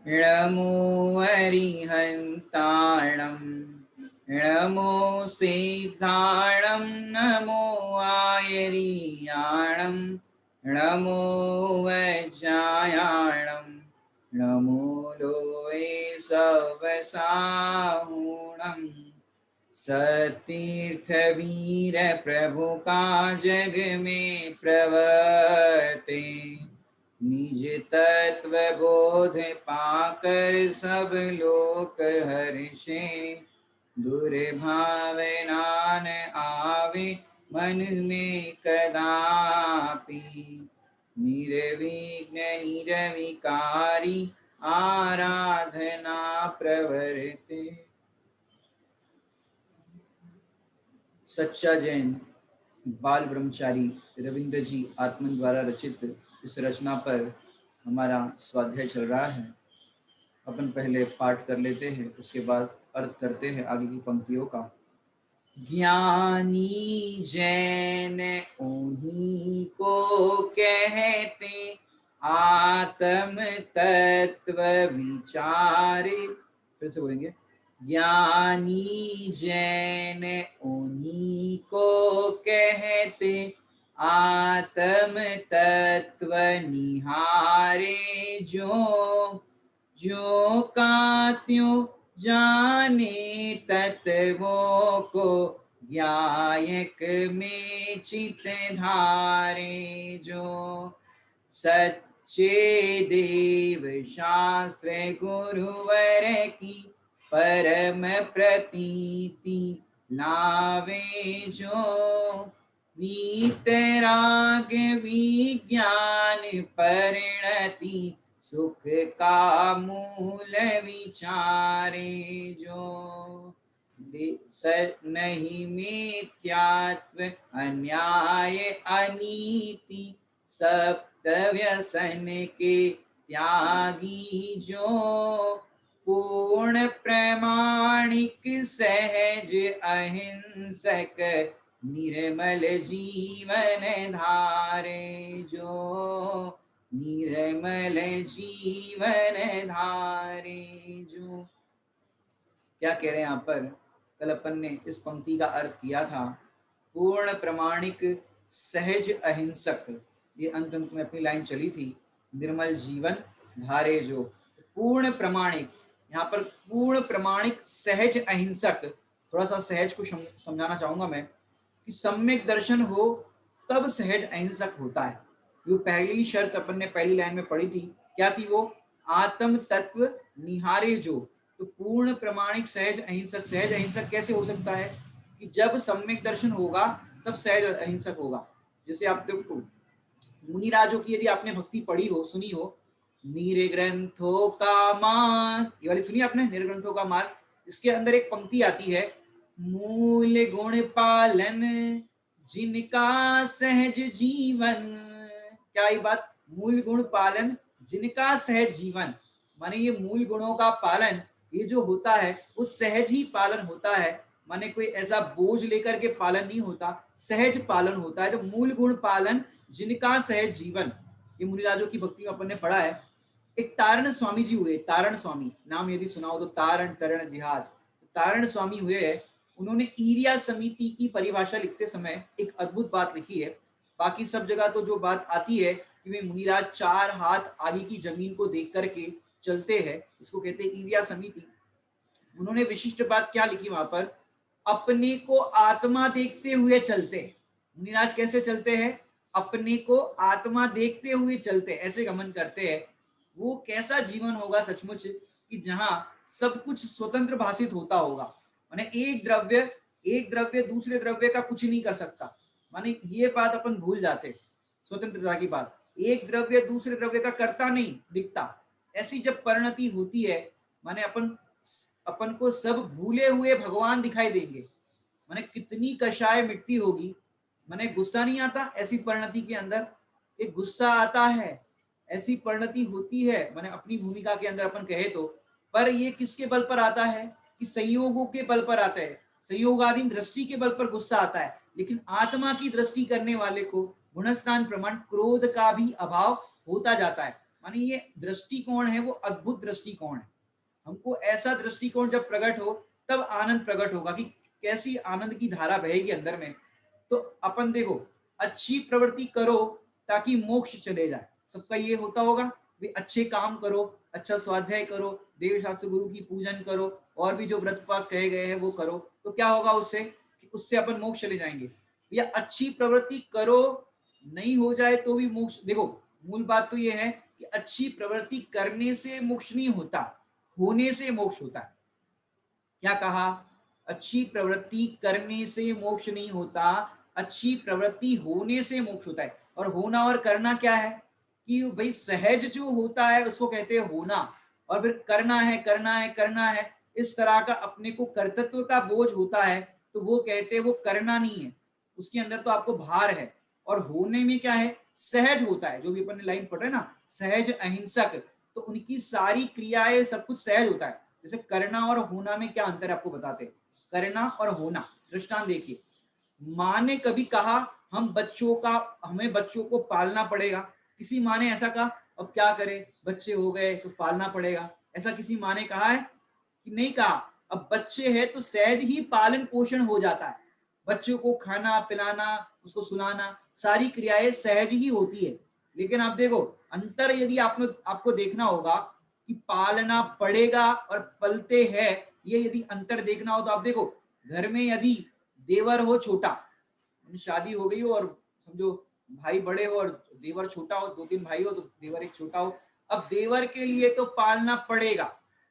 नमो अरिहन्ताणं नमो सिद्धाणं नमो आयरियाणं नमो वज्रायाणं नमो लोये सवसाहुणम् सतीर्थवीर प्रभु का जग में प्रवर्ते निज तत्व बोध पाकर सब लोक हर्षे दुर्भावना न आवे मन में कदापि निर्विघ्न निर्विकारी आराधना प्रवर्ते। सच्चा जैन बाल ब्रह्मचारी रविंद्र जी आत्मन द्वारा रचित इस रचना पर हमारा स्वाध्याय चल रहा है। अपन पहले पाठ कर लेते हैं, उसके बाद अर्थ करते हैं आगे की पंक्तियों का। ज्ञानी जैन उन्हीं को कहते आत्म तत्व विचारे। फिर से बोलेंगे, ज्ञानी जैन उन्हीं को कहते आत्म तत्व निहारे जो का त्यों जाने तत्वों को ज्ञायक में चित धारे जो सच्चे देव शास्त्र गुरुवर की परम प्रतीति लावे जो वीतराग विज्ञान परिणति सुख का मूल विचारे जो नहीं मिथ्यात्व अन्याय अनीति सप्त व्यसन के त्यागी जो पूर्ण प्रामाणिक सहज अहिंसक निर्मल जीवन धारे जो निर्मल जीवन धारे जो। क्या कह रहे हैं यहाँ पर? कल अपन ने इस पंक्ति का अर्थ किया था, पूर्ण प्रामाणिक सहज अहिंसक, ये अंत में अपनी लाइन चली थी, निर्मल जीवन धारे जो। पूर्ण प्रामाणिक, यहाँ पर पूर्ण प्रामाणिक सहज अहिंसक, थोड़ा सा सहज को समझाना चाहूंगा मैं कि सम्यक दर्शन हो तब सहज अहिंसक होता है। जो पहली शर्त अपन ने पहली लाइन में पढ़ी थी, क्या थी वो? आत्म तत्व निहारे जो। तो पूर्ण प्रामाणिक सहज अहिंसक, सहज अहिंसक कैसे हो सकता है? कि जब सम्यक दर्शन होगा तब सहज अहिंसक होगा। जैसे आप देखो मुनिराजों की यदि आपने भक्ति पढ़ी हो, सुनी हो, नीरे ग्रंथों का मार्ग, ये वाली सुनी आपने, नीरे ग्रंथों का मार्ग। इसके अंदर एक पंक्ति आती है, मूल गुण पालन जिनका सहज जीवन। क्या ये बात? मूल गुण पालन जिनका सहज जीवन, माने ये मूल गुणों का पालन ये जो होता है वो सहज ही पालन होता है। माने कोई ऐसा बोझ लेकर के पालन नहीं होता, सहज पालन होता है। तो मूल गुण पालन जिनका सहज जीवन, ये मुनिराजों की भक्ति में अपन ने पढ़ा है। एक तारण स्वामी जी हुए, तारण स्वामी नाम यदि सुनाओ तो, तारण तरण जिहाद, तारण स्वामी हुए है। उन्होंने ईरिया समिति की परिभाषा लिखते समय एक अद्भुत बात लिखी है। बाकी सब जगह तो जो बात आती है कि वे मुनिराज 4 हाथ आगे की जमीन को देख करके चलते हैं, इसको कहते हैं ईरिया समिति। उन्होंने विशिष्ट बात क्या लिखी वहां पर? अपने को आत्मा देखते हुए चलते। मुनिराज कैसे चलते हैं? अपने को आत्मा देखते हुए चलते, ऐसे गमन करते हैं। वो कैसा जीवन होगा सचमुच कि जहां सब कुछ स्वतंत्र भाषित होता होगा। माने एक द्रव्य दूसरे द्रव्य का कुछ नहीं कर सकता। माने ये बात अपन भूल जाते, स्वतंत्रता की बात। एक द्रव्य दूसरे द्रव्य का करता नहीं दिखता। ऐसी जब परिणति होती है, माने अपन को सब भूले हुए भगवान दिखाई देंगे। माने कितनी कषाय मिट्टी होगी। माने गुस्सा नहीं आता ऐसी परिणति के अंदर, एक गुस्सा आता है, ऐसी परिणति होती है। माने अपनी भूमिका के अंदर अपन कहे तो, पर ये किसके बल पर आता है? कि संयोगों के बल पर आता है, संयोगाधीन दृष्टि के बल पर गुस्सा आता है। लेकिन आत्मा की दृष्टि करने वाले को गुणस्थान प्रमाण क्रोध का भी अभाव होता जाता है। माने ये दृष्टिकोण है वो अद्भुत दृष्टिकोण है। हमको ऐसा दृष्टिकोण जब प्रकट हो तब आनंद प्रकट होगा कि कैसी आनंद की धारा बहेगी अंदर में। तो अपन देखो, अच्छी प्रवृत्ति करो ताकि मोक्ष चले जाए। सबका ये होता होगा भी अच्छे काम करो, अच्छा स्वाध्याय करो, देव शास्त्र गुरु की पूजन करो, और भी जो व्रत उपवास कहे गए हैं वो करो, तो क्या होगा उससे कि उससे अपन मोक्ष चले जाएंगे। या अच्छी प्रवृत्ति करो, नहीं हो जाए तो भी मोक्ष। देखो, मूल बात तो ये है कि अच्छी प्रवृत्ति करने से मोक्ष नहीं होता, होने से मोक्ष होता है। क्या कहा? अच्छी प्रवृत्ति करने से मोक्ष नहीं होता, अच्छी प्रवृत्ति होने से मोक्ष होता है। और होना और करना क्या है कि भाई सहज जो होता है उसको कहते हैं होना, और फिर करना है करना है करना है, इस तरह का अपने को कर्तृत्व का बोझ होता है तो वो कहते हैं वो करना नहीं है, उसके अंदर तो आपको भार है। और होने में क्या है, सहज होता है, जो भी अपन ने लाइन पढ़ रहे ना, सहज अहिंसक, तो उनकी सारी क्रियाएं सब कुछ सहज होता है। जैसे करना और होना में क्या अंतर है आपको बताते हैं। करना और होना, दृष्टांत देखिए, माँ ने कभी कहा हमें बच्चों को पालना पड़ेगा, किसी माँ ने ऐसा कहा अब क्या करें बच्चे हो गए तो पालना पड़ेगा, ऐसा किसी माँ ने कहा है कि नहीं कहा। अब बच्चे हैं तो सहज ही पालन पोषण हो जाता है, बच्चों को खाना पिलाना, उसको सुलाना, सारी क्रियाएं सहज ही होती है। लेकिन आप देखो अंतर, यदि आपको देखना होगा कि पालना पड़ेगा और पलते हैं, ये यदि अंतर देखना हो तो आप देखो, घर में यदि देवर हो छोटा, शादी हो गई हो और समझो भाई बड़े हो और देवर छोटा हो, 2-3 भाई हो तो देवर एक छोटा हो, अब देवर के लिए तो पालना पड़ेगा।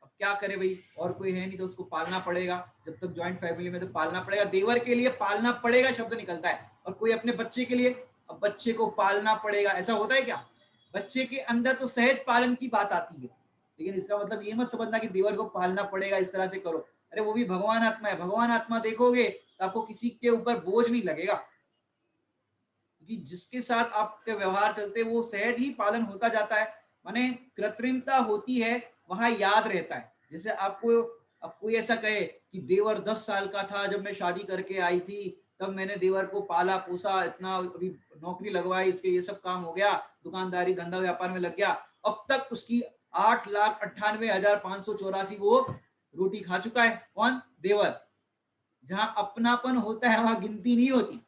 अब क्या करे भाई, और कोई है नहीं तो उसको पालना पड़ेगा, जब तक ज्वाइंट फैमिली में तो पालना पड़ेगा, देवर के लिए पालना पड़ेगा शब्द निकलता है। और कोई अपने बच्चे के लिए, अब बच्चे को पालना पड़ेगा, ऐसा होता है क्या? बच्चे के अंदर तो सहज पालन की बात आती है, लेकिन इसका मतलब ये मत समझना कि देवर को पालना पड़ेगा इस तरह से करो। अरे वो भी भगवान आत्मा है, भगवान आत्मा देखोगे तो आपको किसी के ऊपर बोझ नहीं लगेगा, क्योंकि जिसके साथ आपके व्यवहार चलते वो सहज ही पालन होता जाता है। माने कृत्रिमता होती है वहां याद रहता है। जैसे आपको, अब कोई ऐसा कहे कि देवर 10 साल का था जब मैं शादी करके आई थी, तब मैंने देवर को पाला पोसा, इतना अभी नौकरी लगवाई, इसके ये सब काम हो गया, दुकानदारी धंधा व्यापार में लग गया, अब तक उसकी 8,98,584 वो रोटी खा चुका है। कौन? देवर। जहां अपनापन होता है वहां गिनती नहीं होती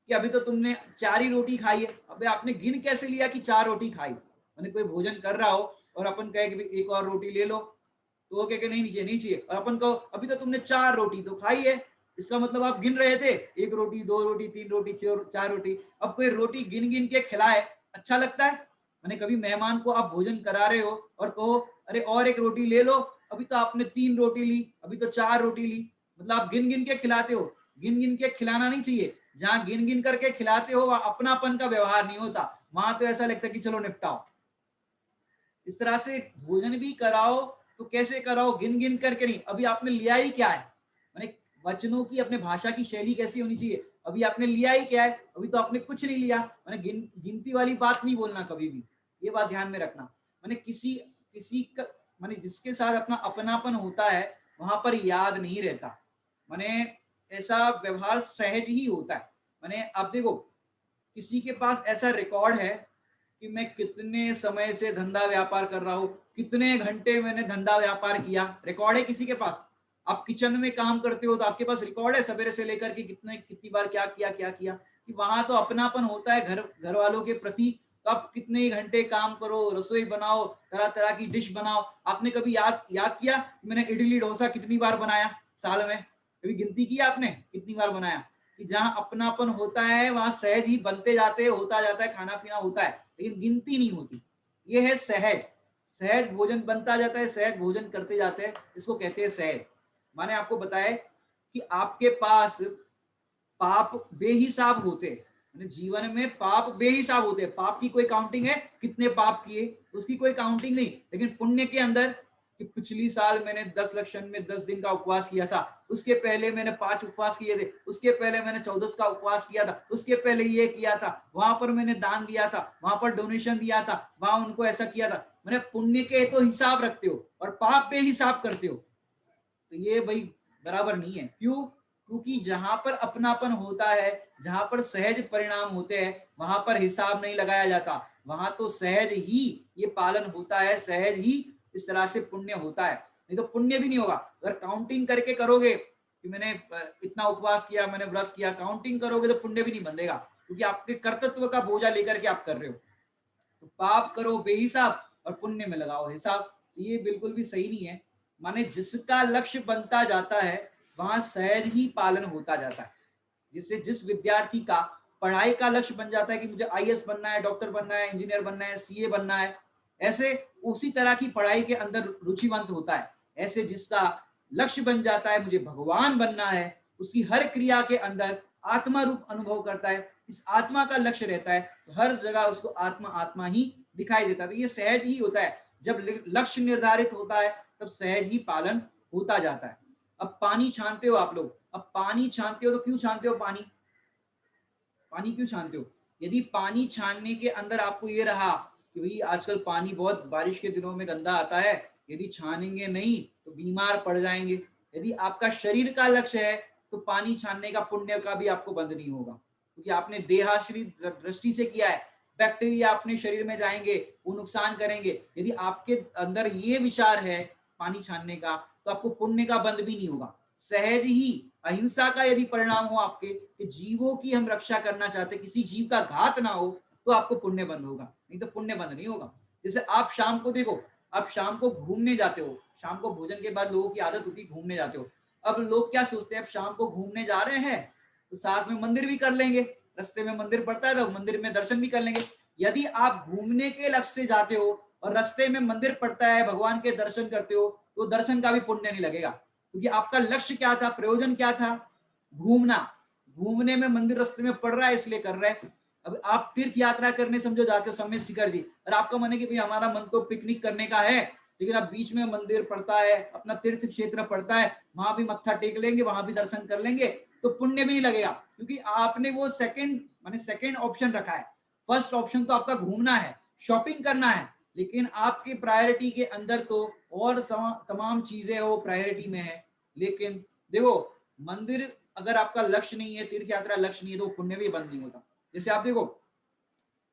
कि अभी तो तुमने 4 ही रोटी खाई है। अबे आपने गिन कैसे लिया कि 4 रोटी खाई? मैंने कोई भोजन कर रहा हो और अपन कहे कि एक और रोटी ले लो, तो वो कहे कि नहीं चाहिए नहीं चाहिए, और अपन कहो अभी तो तुमने 4 रोटी तो खाई है, इसका मतलब आप गिन रहे थे 1 रोटी 2 रोटी 3 रोटी 4 रोटी। अब कोई रोटी गिन गिन के खिलाए, अच्छा लगता है? मैंने कभी मेहमान को आप भोजन करा रहे हो और कहो अरे और एक रोटी ले लो, अभी तो आपने 3 रोटी ली, अभी तो 4 रोटी ली, मतलब आप गिन गिन के खिलाते हो। गिन गिन के खिलाना नहीं चाहिए, जहां गिन गिन करके खिलाते हो वहां अपनापन का व्यवहार नहीं होता, वहां तो ऐसा लगता है कि चलो निपटाओ। इस तरह से भोजन भी कराओ तो कैसे कराओ, गिन गिन करके नहीं। अभी आपने लिया ही क्या है, माने वचनों की अपने भाषा की शैली कैसी होनी चाहिए, अभी आपने लिया ही क्या है, अभी तो आपने कुछ नहीं लिया। माने गिनती वाली बात नहीं बोलना कभी भी, ये बात ध्यान में रखना। माने किसी किसी का, माने जिसके साथ अपना अपनापन होता है वहां पर याद नहीं रहता, माने ऐसा व्यवहार सहज ही होता है। माने आप देखो, किसी के पास ऐसा रिकॉर्ड है कि मैं कितने समय से धंधा व्यापार कर रहा हूँ, कितने घंटे मैंने धंधा व्यापार किया, रिकॉर्ड है किसी के पास? आप किचन में काम करते हो तो आपके पास रिकॉर्ड है सवेरे से लेकर के कितनी बार क्या किया क्या किया, कि वहां तो अपनापन होता है घर वालों के प्रति। तो आप कितने घंटे काम करो, रसोई बनाओ, तरह तरह की डिश बनाओ। आपने कभी याद किया कि मैंने इडली डोसा कितनी बार बनाया साल में? कभी गिनती की आपने कितनी बार बनाया? कि जहां अपनापन होता है वहां सहज ही बनते जाते होता जाता है, खाना पीना होता है, लेकिन गिनती नहीं होती। ये है सहज, सहज भोजन बनता जाता है, सहज भोजन करते जाते हैं, इसको कहते हैं सहज। मैंने आपको बताया कि आपके पास पाप बेहिसाब होते हैं, जीवन में पाप बेहिसाब होते हैं। पाप की कोई काउंटिंग है, कितने पाप किए उसकी कोई काउंटिंग नहीं, लेकिन पुण्य के अंदर कि पिछली साल मैंने 10 लक्षण में 10 दिन का उपवास किया था, उसके पहले मैंने 5 उपवास किए थे, उसके पहले मैंने 14 का उपवास किया था, उसके पहले ये किया था, वहां पर मैंने दान दिया था, वहां पर डोनेशन दिया था, वहां उनको ऐसा किया था। मैंने पुण्य के तो हिसाब रखते हो और पाप पे हिसाब करते हो, तो ये भाई बराबर नहीं है। क्यों? क्योंकि जहां पर अपनापन होता है, जहां पर सहज परिणाम होते हैं, वहां पर हिसाब नहीं लगाया जाता, वहां तो सहज ही ये पालन होता है, सहज ही इस तरह से पुण्य होता है, नहीं तो पुण्य भी नहीं होगा। अगर काउंटिंग करके करोगे कि मैंने इतना उपवास किया, मैंने व्रत किया, काउंटिंग करोगे तो पुण्य भी नहीं बंधेगा, क्योंकि आपके कर्तृत्व का बोझा लेकर के आप कर रहे हो। तो पाप करो बेहिसाब और पुण्य में लगाओ हिसाब, ये बिल्कुल भी सही नहीं है। माने जिसका लक्ष्य बनता जाता है वहां सहज ही पालन होता जाता है। जिससे जिस विद्यार्थी का पढ़ाई का लक्ष्य बन जाता है कि मुझे आईएएस बनना है, डॉक्टर बनना है, इंजीनियर बनना है, सीए बनना है, ऐसे उसी तरह की पढ़ाई के अंदर रुचिवंत होता है। ऐसे जिसका लक्ष्य बन जाता है मुझे भगवान बनना है, उसकी हर क्रिया के अंदर आत्मा रूप अनुभव करता है, इस आत्मा का लक्ष्य रहता है, तो हर जगह उसको आत्मा आत्मा ही दिखाई देता है। तो ये सहज ही होता है, जब लक्ष्य निर्धारित होता है तब सहज ही पालन होता जाता है। अब पानी छानते हो आप लोग, अब पानी छानते हो तो क्यों छानते हो? पानी पानी क्यों छानते हो? यदि पानी छानने के अंदर आपको ये रहा कि भाई आजकल पानी बहुत बारिश के दिनों में गंदा आता है, यदि छानेंगे नहीं तो बीमार पड़ जाएंगे, यदि आपका शरीर का लक्ष्य है तो पानी छानने का पुण्य का भी आपको बंद नहीं होगा, क्योंकि आपने देहाश्री दृष्टि से किया है। बैक्टीरिया अपने शरीर में जाएंगे, वो नुकसान करेंगे। यदि आपके अंदर ये विचार है पानी छानने का, तो आपको पुण्य का बंद भी नहीं होगा। सहज ही अहिंसा का यदि परिणाम हो आपके कि जीवों की हम रक्षा करना चाहते, किसी जीव का घात ना हो, तो आपको पुण्य बंद होगा, नहीं तो पुण्य बंद नहीं होगा। जैसे आप शाम को देखो, आप शाम को घूमने जाते हो, शाम को भोजन के बाद लोगों की आदत होती है घूमने जाते हो। अब लोग क्या सोचते हैं, अब शाम को घूमने जा रहे हैं तो साथ में मंदिर भी कर लेंगे, रास्ते में मंदिर पड़ता है तो मंदिर में दर्शन भी कर लेंगे। यदि आप घूमने के लक्ष्य से जाते हो और रास्ते में मंदिर पड़ता है, भगवान के दर्शन करते हो, तो दर्शन का भी पुण्य नहीं लगेगा, क्योंकि आपका लक्ष्य क्या था, प्रयोजन क्या था? घूमना। घूमने में मंदिर रास्ते में पड़ रहा है इसलिए कर रहे हैं। अब आप तीर्थ यात्रा करने समझो जाते हो समय शिखर जी, और आपका मन है कि भाई हमारा मन तो पिकनिक करने का है, लेकिन अब बीच में मंदिर पड़ता है, अपना तीर्थ क्षेत्र पड़ता है, वहां भी मत्था टेक लेंगे, वहां भी दर्शन कर लेंगे, तो पुण्य भी नहीं लगेगा, क्योंकि आपने वो सेकंड माने सेकंड ऑप्शन रखा है। फर्स्ट ऑप्शन तो आपका घूमना है, शॉपिंग करना है, लेकिन आपकी प्रायोरिटी के अंदर तो और तमाम चीजें वो प्रायोरिटी में है। लेकिन देखो, मंदिर अगर आपका लक्ष्य नहीं है, तीर्थ यात्रा लक्ष्य नहीं है, तो पुण्य भी बंद नहीं होता। जैसे आप देखो,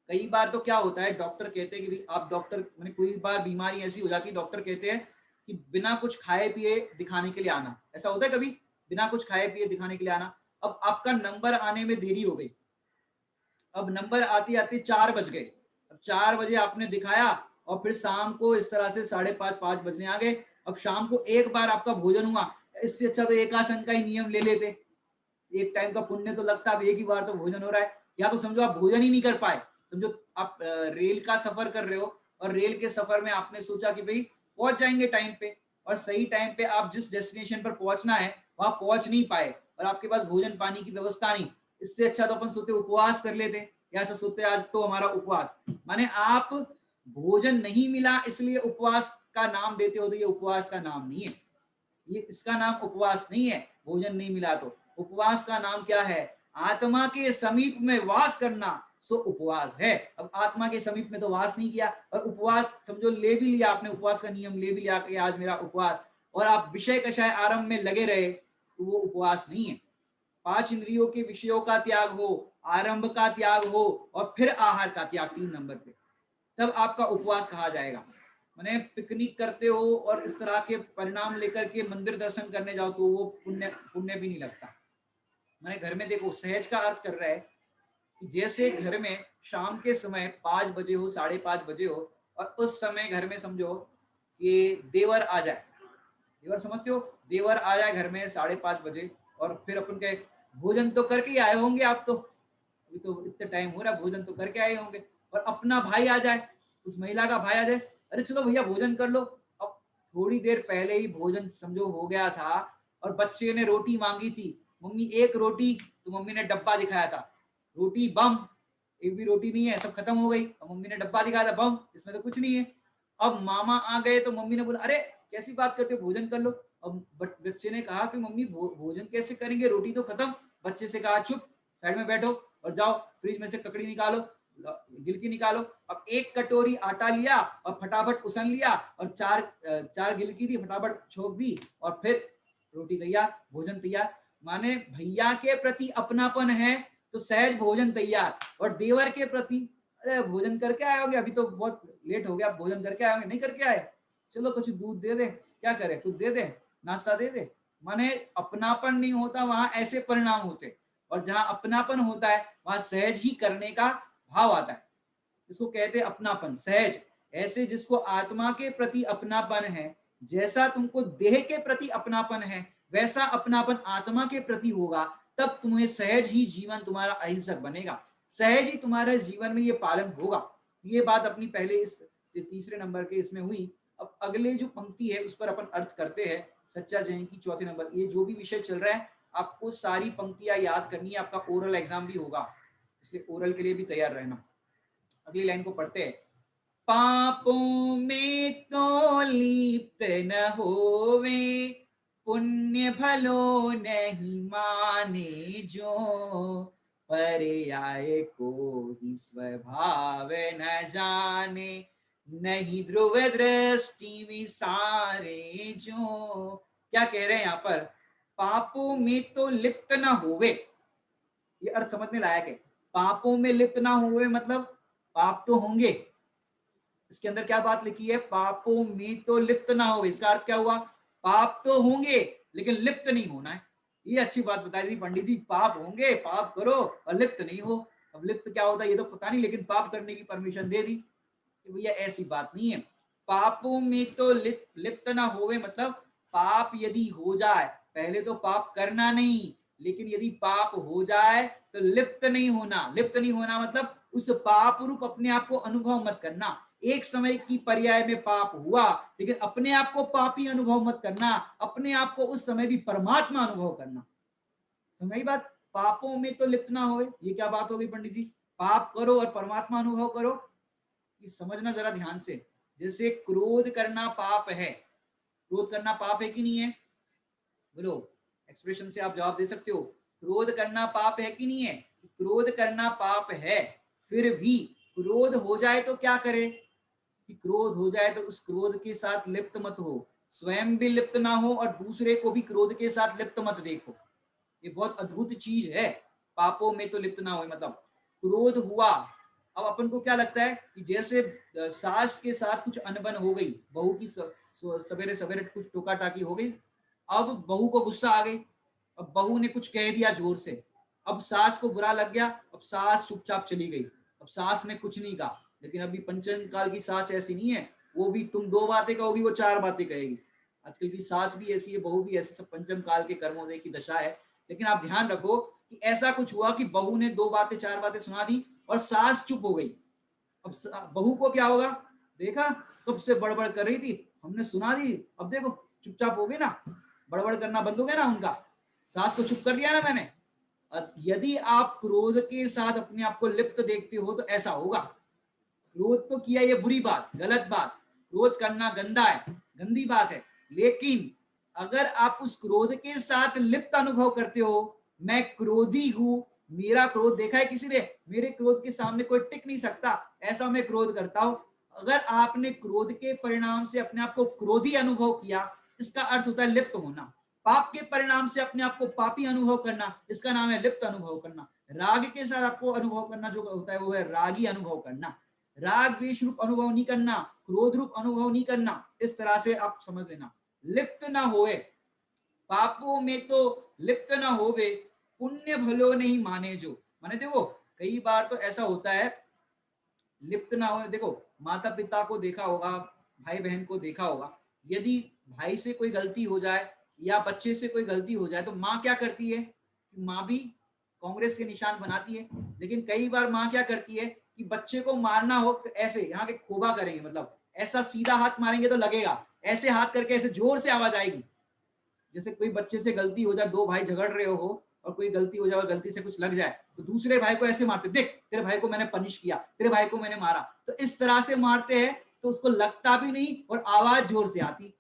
कई बार तो क्या होता है, डॉक्टर कहते हैं कि भाई आप डॉक्टर मैंने कोई बार बीमारी ऐसी हो जाती है, डॉक्टर कहते हैं कि बिना कुछ खाए पिए दिखाने के लिए आना। ऐसा होता है कभी, बिना कुछ खाए पिए दिखाने के लिए आना। अब आपका नंबर आने में देरी हो गई, अब नंबर आते आते 4 बज गए, अब 4 बजे आपने दिखाया और फिर शाम को इस तरह से 5:30 बजने आ गए। अब शाम को एक बार आपका भोजन हुआ, इससे अच्छा तो एक आसन का ही नियम ले लेते, एक टाइम का पुण्य तो लगता, अब एक ही बार तो भोजन हो रहा है। या तो समझो आप भोजन ही नहीं कर पाए, समझो आप रेल का सफर कर रहे हो और रेल के सफर में आपने सोचा कि भाई पहुंच जाएंगे टाइम पे, और सही टाइम पे आप जिस डेस्टिनेशन पर पहुंचना है वहां पहुंच नहीं पाए, और आपके पास भोजन पानी की व्यवस्था नहीं। इससे अच्छा तो अपन सोते उपवास कर लेते, या ऐसा सोते आज तो हमारा उपवास, माने आप भोजन नहीं मिला इसलिए उपवास का नाम देते हो, तो ये उपवास का नाम नहीं है, ये इसका नाम उपवास नहीं है। भोजन नहीं मिला तो उपवास का नाम क्या है? आत्मा के समीप में वास करना, सो उपवास है। अब आत्मा के समीप में तो वास नहीं किया, और उपवास समझो ले भी लिया आपने, उपवास का नियम ले भी लिया कि आज मेरा उपवास, और आप विषय कषाय आरंभ में लगे रहे, तो वो उपवास नहीं है। 5 इंद्रियों के विषयों का त्याग हो, आरंभ का त्याग हो, और फिर आहार का त्याग 3 नंबर पे, तब आपका उपवास कहा जाएगा। मैंने पिकनिक करते हो और इस तरह के परिणाम लेकर के मंदिर दर्शन करने जाओ तो वो पुण्य पुण्य भी नहीं लगता। मैंने घर में देखो, सहज का अर्थ कर रहा है कि जैसे घर में शाम के समय 5 बजे हो, 5:30 बजे हो, और उस समय घर में समझो कि देवर आ जाए, देवर समझते हो, देवर आ जाए घर में 5:30 बजे, और फिर अपन के भोजन तो करके ही आए होंगे आप तो, अभी तो इतना टाइम हो रहा है, भोजन तो करके आए होंगे, और अपना भाई आ जाए, उस महिला का भाई आ जाए, अरे चलो भैया भोजन कर लो। अब थोड़ी देर पहले ही भोजन समझो हो गया था, और बच्चे ने रोटी मांगी थी, मम्मी एक रोटी, तो मम्मी ने डब्बा दिखाया था, रोटी बम, एक भी रोटी नहीं है, सब खत्म हो गई। अब मम्मी ने डब्बा दिखाया था, बम, इसमें तो कुछ नहीं है। अब मामा आ गए तो मम्मी ने बोला अरे कैसी बात करते हो, भोजन कर लो। अब बच्चे ने कहा कि मम्मी भोजन कैसे करेंगे, रोटी तो खत्म। बच्चे से कहा चुप, साइड में बैठो और जाओ फ्रिज में से ककड़ी निकालो, गिलकी निकालो। अब एक कटोरी आटा लिया और फटाफट उसन लिया, और चार गिलकी थी, फटाफट छोक दी, और फिर रोटी तैयार, भोजन तैयार। माने भैया के प्रति अपनापन है तो सहज भोजन तैयार, और देवर के प्रति अरे भोजन करके आए होगे, अभी तो बहुत लेट हो गया, भोजन करके आए होंगे, नहीं करके आए, चलो कुछ दूध दे दे, क्या करे, कुछ दे दे, नाश्ता दे दे। माने अपनापन नहीं होता वहां, ऐसे परिणाम होते। और जहां अपनापन होता है वहां सहज ही करने का भाव आता है, इसको कहते हैं अपनापन, सहज। ऐसे जिसको आत्मा के प्रति अपनापन है, जैसा तुमको देह के प्रति अपनापन है, वैसा अपनापन आत्मा के प्रति होगा, तब तुम्हें सहज ही जीवन तुम्हारा अहिंसक बनेगा, सहज ही तुम्हारे जीवन में ये पालन होगा। ये बात अपनी पहले इस तीसरे नंबर के इसमें हुई। अब अगले जो पंक्ति है उस पर अपन अर्थ करते हैं। सच्चा जैन की चौथे नंबर, ये जो भी विषय चल रहा है आपको सारी पंक्तियां याद करनी है, आपका ओरल एग्जाम भी होगा, इसलिए ओरल के लिए भी तैयार रहना। अगली लाइन को पढ़ते हैं। पापों में तो लिप्त न होवे, पुण्य भलो नहीं माने जो, पर्याय को ही स्वभाव न जाने, नहीं ध्रुव दृष्टि विसारे जो। क्या कह रहे हैं यहाँ पर, पापों में तो लिप्त न होवे, ये अर्थ समझने लायक है। पापों में लिप्त ना हुए मतलब पाप तो होंगे, इसके अंदर क्या बात लिखी है, पापों में तो लिप्त ना हो, इसका अर्थ क्या हुआ, पाप तो होंगे लेकिन लिप्त नहीं होना है। ये अच्छी बात बताई थी पंडित जी, पाप होंगे, पाप करो और लिप्त नहीं हो। अब लिप्त क्या होता है ये तो पता नहीं, लेकिन पाप करने की परमिशन दे दी कि भैया ऐसी बात नहीं है। पापों में तो लिप्त ना होवे मतलब पाप यदि हो जाए, पहले तो पाप करना नहीं, लेकिन यदि पाप हो जाए तो लिप्त नहीं होना। लिप्त नहीं होना मतलब उस पाप रूप अपने आप को अनुभव मत करना। एक समय की पर्याय में पाप हुआ, लेकिन अपने आप को पापी अनुभव मत करना, अपने आप को उस समय भी परमात्मा अनुभव करना। समझ बात, पापों में तो लिप्त ना होवे, ये क्या बात होगी पंडित जी, पाप करो और परमात्मा अनुभव करो। ये समझना जरा ध्यान से। जैसे क्रोध करना पाप है, क्रोध करना पाप है कि नहीं है, बोलो, एक्सप्रेशन से आप जवाब दे सकते हो। क्रोध करना पाप है कि नहीं है, क्रोध करना पाप है, फिर भी क्रोध हो जाए तो क्या करे, कि क्रोध हो जाए तो उस क्रोध के साथ लिप्त मत हो, स्वयं भी लिप्त ना हो और दूसरे को भी क्रोध के साथ लिप्त मत देखो। ये बहुत अद्भुत चीज है, पापों में तो लिप्त ना हो मतलब क्रोध हुआ। अब अपन को क्या लगता है कि जैसे सास के साथ कुछ अनबन हो गई, बहू की सवेरे सवेरे कुछ टोका टाकी हो गई, अब बहू को गुस्सा आ गई, अब बहू ने कुछ कह दिया जोर से, अब सास को बुरा लग गया, अब सास चुपचाप चली गई, अब सास ने कुछ नहीं कहा। लेकिन अभी पंचम काल की सास ऐसी नहीं है, वो भी तुम दो बातें कहोगी वो चार बातें कहेगी। आजकल की सास भी ऐसी है, बहू भी ऐसी, सब पंचम काल के कर्मोदय की दशा है। लेकिन आप ध्यान रखो कि ऐसा कुछ हुआ कि बहू ने दो बातें चार बातें सुना दी और सास चुप हो गई। अब बहू को क्या होगा, देखा कब से बड़बड़ कर रही थी, हमने सुना दी, अब देखो चुपचाप हो गई ना, बड़बड़ करना बंद हो गया ना उनका, सास को चुप कर दिया ना मैंने। यदि आप क्रोध के साथ अपने आप को लिप्त देखते हो तो ऐसा होगा। क्रोध तो किया, ये बुरी बात, गलत बात, क्रोध करना गंदा है, गंदी बात है। लेकिन अगर आप उस क्रोध के साथ लिप्त अनुभव करते हो, मैं क्रोधी हूं, मेरा क्रोध देखा है किसी ने, मेरे क्रोध के सामने कोई टिक नहीं सकता, ऐसा मैं क्रोध करता हूं। अगर आपने क्रोध के परिणाम से अपने आप को क्रोधी अनुभव किया, इसका अर्थ होता है लिप्त होना। पाप के परिणाम से अपने आप को पापी अनुभव करना, इसका नाम है लिप्त अनुभव करना। राग के साथ आपको अनुभव करना जो होता है वो है रागी अनुभव करना। राग द्वेष रूप अनुभव नहीं करना, क्रोध रूप अनुभव नहीं करना, इस तरह से आप समझ लेना। लिप्त ना होवे, पापों में तो लिप्त ना होवे, पुण्य भलो नहीं माने जो। माने देखो कई बार तो ऐसा होता है लिप्त ना हो। देखो माता पिता को देखा होगा, भाई बहन को देखा होगा, यदि भाई से कोई गलती हो जाए या बच्चे से कोई गलती हो जाए तो माँ क्या करती है, माँ भी कांग्रेस के निशान बनाती है। लेकिन कई बार माँ क्या करती है कि बच्चे को मारना हो तो ऐसे यहाँ के खोबा करेंगे, मतलब ऐसा सीधा हाथ मारेंगे तो लगेगा, ऐसे हाथ करके ऐसे जोर से आवाज आएगी। जैसे कोई बच्चे से गलती हो जाए, दो भाई झगड़ रहे हो और कोई गलती हो जाए और गलती से कुछ लग जाए तो दूसरे भाई को ऐसे मारते, देख तेरे भाई को मैंने पनिश किया, तेरे भाई को मैंने मारा, तो इस तरह से मारते हैं तो उसको लगता भी नहीं और आवाज जोर से आती।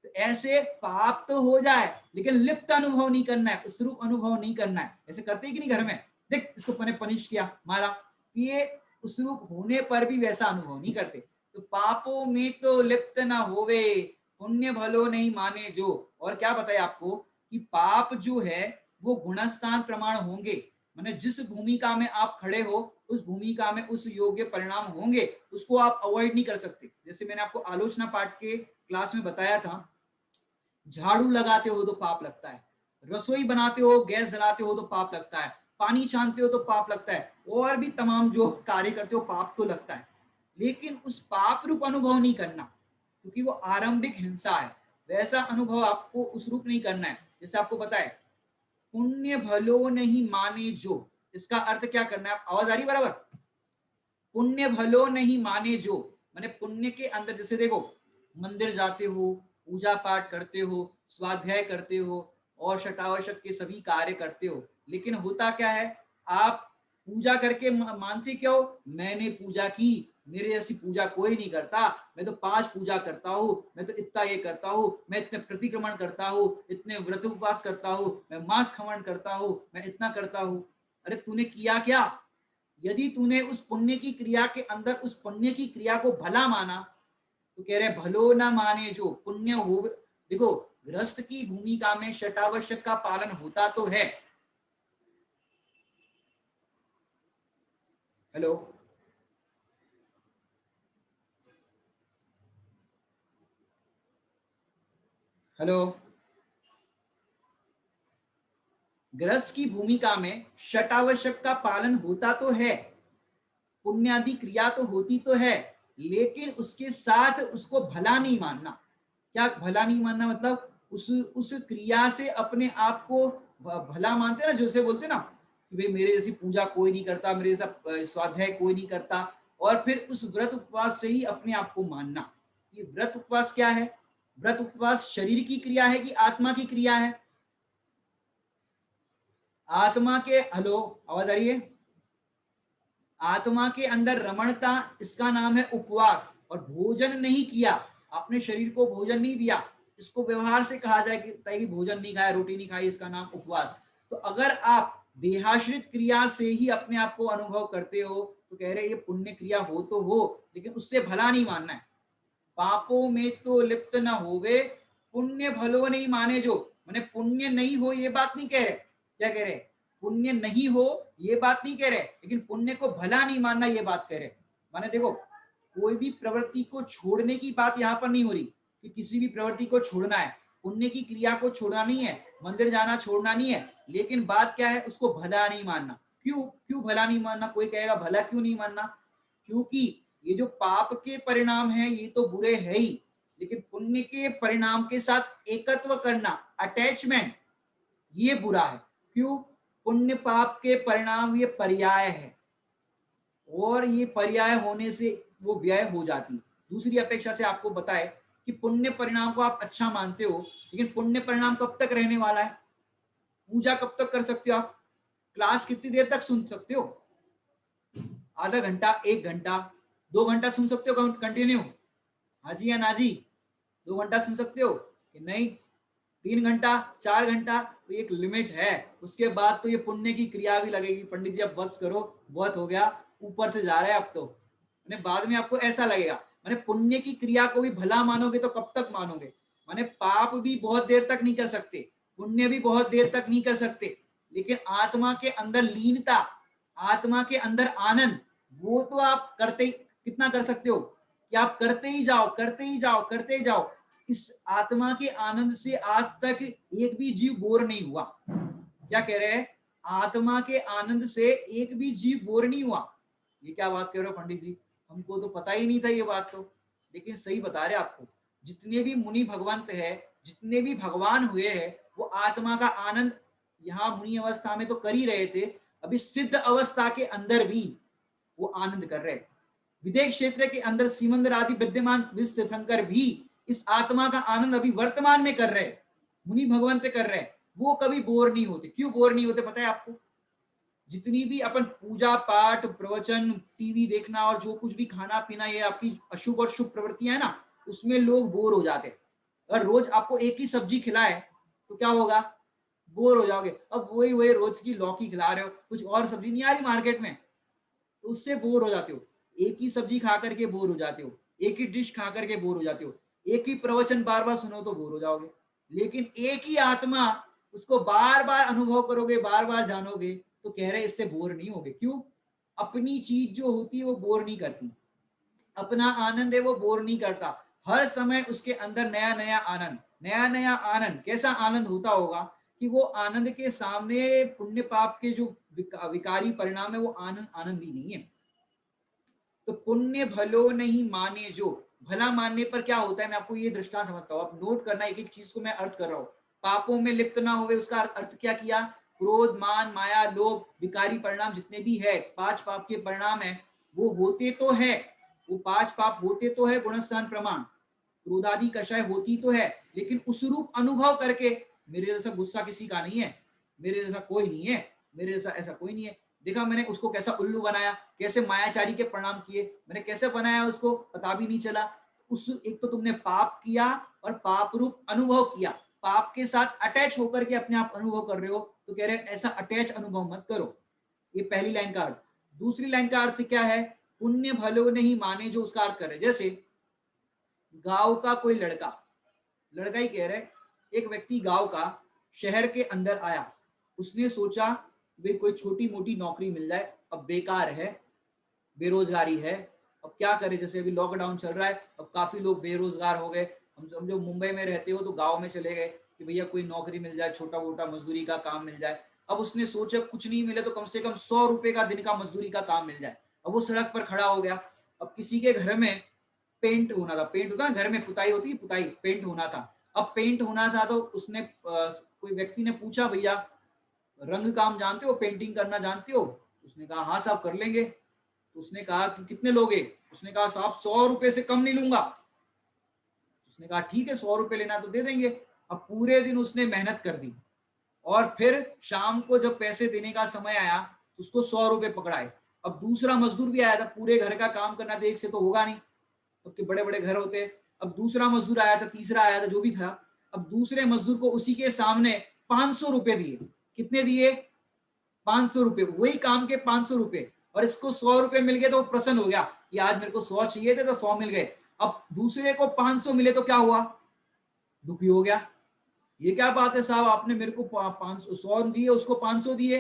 तो ऐसे पाप तो हो जाए लेकिन लिप्त अनुभव नहीं करना है, उस रूप अनुभव नहीं करना है। ऐसे करते ही कि नहीं घर में, देख इसको मैंने पनिश किया, मारा, ये उस रूप होने पर भी वैसा अनुभव नहीं करते। तो पापों में तो लिप्त ना होवे, पुण्य भलो नहीं माने जो। और क्या बताए आपको कि पाप जो है वो गुणस्थान प्रमाण होंगे, माने जिस भूमिका में आप खड़े हो उस भूमिका में उस योग्य परिणाम होंगे, उसको आप अवॉइड नहीं कर सकते। जैसे मैंने आपको आलोचना पाठ के क्लास में बताया था, झाड़ू लगाते हो तो पाप लगता है, रसोई बनाते हो, गैस जलाते हो तो पाप लगता है, पानी छानते हो तो पाप लगता है, और भी तमाम जो कार्य करते हो पाप तो लगता है। लेकिन उस पाप रूप अनुभव नहीं करना, क्योंकि वो आरंभिक हिंसा है। वैसा अनुभव आपको उस रूप नहीं करना है। जैसे आपको पता है, पुण्य भलो नहीं माने जो, इसका अर्थ क्या करना है? आवाज आ रही बराबर? पुण्य भलो नहीं माने जो, माने पुण्य के अंदर, जैसे देखो मंदिर जाते हो, पूजा पाठ करते हो, स्वाध्याय करते हो और शतावशक के सभी कार्य करते हो, लेकिन होता क्या है? आप पूजा करके मानते क्या हो? मैंने पूजा की, मेरे जैसी पूजा कोई नहीं करता, मैं तो 5 पूजा करता हूँ, मैं तो इतना ये करता हूँ, मैं इतने प्रतिक्रमण करता हूँ, इतने व्रत उपवास करता हूँ, मैं मांस खमन करता हूँ, मैं इतना करता हूँ। अरे तूने किया क्या? यदि तूने उस पुण्य की क्रिया के अंदर उस पुण्य की क्रिया को भला माना, तो कह रहे भलो ना माने जो पुण्य हो। देखो, गृहस्थ की भूमिका में शतावश्यक का पालन होता तो है। Hello, hello. गृहस्थ की भूमिका में शतावश्यक का पालन होता तो है, पुण्यादि क्रिया तो होती तो है, लेकिन उसके साथ उसको भला नहीं मानना। क्या भला नहीं मानना मतलब? उस क्रिया से अपने आप को भला मानते ना, जैसे बोलते ना कि भाई मेरे जैसी पूजा कोई नहीं करता, मेरे जैसा स्वाध्याय कोई नहीं करता, और फिर उस व्रत उपवास से ही अपने आप को मानना। ये व्रत उपवास क्या है? व्रत उपवास शरीर की क्रिया है कि आत्मा की क्रिया है? आत्मा के, हेलो आवाज आ रही है? आत्मा के अंदर रमणता, इसका नाम है उपवास। और भोजन नहीं किया, अपने शरीर को भोजन नहीं दिया, इसको व्यवहार से कहा जाए कि भोजन नहीं खाया, रोटी नहीं खाई, इसका नाम उपवास। तो अगर आप देहाश्रित क्रिया से ही अपने आप को अनुभव करते हो, तो कह रहे ये पुण्य क्रिया हो तो हो, लेकिन उससे भला नहीं मानना है। पापों में तो लिप्त न होवे, पुण्य भलो नहीं माने जो, मैंने पुण्य नहीं हो ये बात नहीं कह रहे। क्या कह रहे? पुण्य नहीं हो ये बात नहीं कह रहे, लेकिन पुण्य को भला नहीं मानना ये बात कह रहे। माने देखो, कोई भी प्रवृत्ति को छोड़ने की बात यहाँ पर नहीं हो रही कि किसी भी प्रवृत्ति को छोड़ना है, पुण्य की क्रिया को छोड़ना नहीं है, मंदिर जाना छोड़ना नहीं है, लेकिन बात क्या है? उसको भला नहीं मानना। क्यों क्यों भला नहीं मानना? कोई कहेगा भला क्यों नहीं मानना? क्योंकि ये जो पाप के परिणाम है ये तो बुरे है ही, लेकिन पुण्य के परिणाम के साथ एकत्व करना, अटैचमेंट, ये बुरा है। क्यों? पुण्य पाप के परिणाम ये पर्याय है, और ये पर्याय होने से वो व्यय हो जाती। दूसरी अपेक्षा से आपको बताए कि पुण्य परिणाम को आप अच्छा मानते हो, लेकिन पुण्य परिणाम कब तक रहने वाला है? पूजा कब तक कर सकते हो आप? क्लास कितनी देर तक सुन सकते हो? आधा घंटा, 1 घंटा, 2 घंटा सुन सकते हो कंटिन्यू? हाँ जी या ना जी? 2 घंटा सुन सकते हो कि नहीं? 3 घंटा, 4 घंटा, तो एक लिमिट है। उसके बाद तो ये पुण्य की क्रिया भी लगेगी, पंडित जी अब बस करो, बहुत हो गया, ऊपर से जा रहा है अब तो। मैंने बाद में आपको ऐसा लगेगा। मैंने पुण्य की क्रिया को भी भला मानोगे तो कब तक मानोगे? माने पाप भी बहुत देर तक नहीं कर सकते, पुण्य भी बहुत देर तक नहीं कर सकते, लेकिन आत्मा के अंदर लीनता, आत्मा के अंदर आनंद, वो तो आप करते ही कितना कर सकते हो कि आप करते ही जाओ, करते ही जाओ, करते ही जाओ। इस आत्मा के आनंद से आज तक एक भी जीव बोर नहीं हुआ। क्या कह रहे हैं? आत्मा के आनंद से एक भी जीव बोर नहीं हुआ। ये क्या बात कर रहे हो पंडित जी? हमको तो पता ही नहीं था ये बात तो। लेकिन सही बता रहे आपको, जितने भी मुनि भगवंत है, जितने भी भगवान हुए हैं, वो आत्मा का आनंद यहाँ मुनि अवस्था में तो कर ही रहे थे, अभी सिद्ध अवस्था के अंदर भी वो आनंद कर रहे। विदेश क्षेत्र के अंदर सीमंदर आदि विद्यमान तीर्थंकर भी इस आत्मा का आनंद अभी वर्तमान में कर रहे, मुनि भगवंत कर रहे। वो कभी बोर नहीं होते। क्यों बोर नहीं होते पता है आपको? जितनी भी अपन पूजा पाठ, प्रवचन, टीवी देखना और जो कुछ भी खाना पीना, ये आपकी अशुभ और शुभ प्रवृत्तियां है ना, उसमें लोग बोर हो जाते। अगर रोज आपको एक ही सब्जी खिलाए तो क्या होगा? बोर हो जाओगे। अब वही वही रोज की लौकी खिला रहे हो, कुछ और सब्जी नहीं आ रही मार्केट में, तो उससे बोर हो जाते हो। एक ही सब्जी खा करके बोर हो जाते हो, एक ही डिश खा करके बोर हो जाते हो, एक ही प्रवचन बार बार सुनो तो बोर हो जाओगे। लेकिन एक ही आत्मा, उसको बार बार अनुभव करोगे, बार बार जानोगे, तो कह रहे इससे बोर नहीं होगे। क्यों? अपनी चीज जो होती है वो बोर नहीं करती, अपना आनंद है वो बोर नहीं करता, हर समय उसके अंदर नया नया आनंद, नया नया आनंद। कैसा आनंद होता होगा कि वो आनंद के सामने पुण्य पाप के जो विकारी परिणाम है वो आनंद आनंद ही नहीं है। तो पुण्य भलो नहीं माने जो, भला मानने पर क्या होता है, मैं आपको ये दृष्टांत समझता हूँ, आप नोट करना, एक एक चीज को मैं अर्थ कर रहा हूँ। पापों में लिप्त ना हुए, उसका अर्थ क्या किया? क्रोध, मान, माया, लोभ, विकारी परिणाम जितने भी है, 5 पाप के परिणाम है, वो होते तो है, वो 5 पाप होते तो है, गुणस्थान प्रमाण, क्रोधादि कषाय होती तो है, लेकिन उस रूप अनुभव करके मेरे जैसा गुस्सा किसी का नहीं है, मेरे जैसा कोई नहीं है, मेरे जैसा ऐसा कोई नहीं है। देखा मैंने उसको कैसा उल्लू बनाया, कैसे मायाचारी के प्रणाम किए, मैंने कैसे बनाया उसको पता भी नहीं चला। उस एक तो तुमने पाप किया और पाप रूप अनुभव किया, पाप के साथ अटैच होकर के अपने आप अनुभव कर रहे हो, तो कह रहे ऐसा अटैच अनुभव मत करो। ये पहली लाइन का अर्थ। दूसरी लाइन का अर्थ क्या है? पुण्य भलो नहीं माने जो, उसका अर्थ कर रहे जैसे गांव का कोई लड़का, लड़का ही कह रहे, एक व्यक्ति गांव का शहर के अंदर आया, उसने सोचा भाई कोई छोटी मोटी नौकरी मिल जाए, अब बेकार है, बेरोजगारी है, अब क्या करे, जैसे अभी लॉकडाउन चल रहा है, अब काफी लोग बेरोजगार हो गए, हम जो मुंबई में रहते हो तो गांव में चले गए कि भैया कोई नौकरी मिल जाए, छोटा मोटा मजदूरी का काम मिल जाए। अब उसने सोचा कुछ नहीं मिले तो कम से कम 100 रुपए का दिन का मजदूरी का काम मिल जाए। अब वो सड़क पर खड़ा हो गया। अब किसी के घर में पेंट होना था, पेंट होता है घर में, पुताई होती है, पुताई, पेंट होना था। अब पेंट होना था तो उसने कोई व्यक्ति ने पूछा भैया रंग काम जानते हो, पेंटिंग करना जानते हो? उसने कहा हाँ साहब कर लेंगे। तो उसने कहा कि कितने लोगे? उसने कहा साहब 100 रुपए से कम नहीं लूंगा। उसने कहा ठीक है 100 रुपए लेना तो दे देंगे। अब पूरे दिन उसने मेहनत कर दी और फिर शाम को जब पैसे देने का समय आया तो उसको 100 रुपए पकड़ाए। अब दूसरा मजदूर भी आया था, पूरे घर का काम करना तो एक से तो होगा नहीं, सबके बड़े बड़े घर होते। अब दूसरा मजदूर आया था, तीसरा आया था, जो भी था। अब दूसरे मजदूर को उसी के सामने 500 रुपए दिए। कितने दिए? 500 रुपए, वही काम के 500 रुपए। और इसको 100 रुपए मिल गए तो वो प्रसन्न हो गया कि आज मेरे को 100 चाहिए थे तो 100 मिल गए। अब दूसरे को 500 मिले तो क्या हुआ? दुखी हो गया। ये क्या बात है साहब, आपने मेरे को 500 100 दिए, उसको 500 दिए।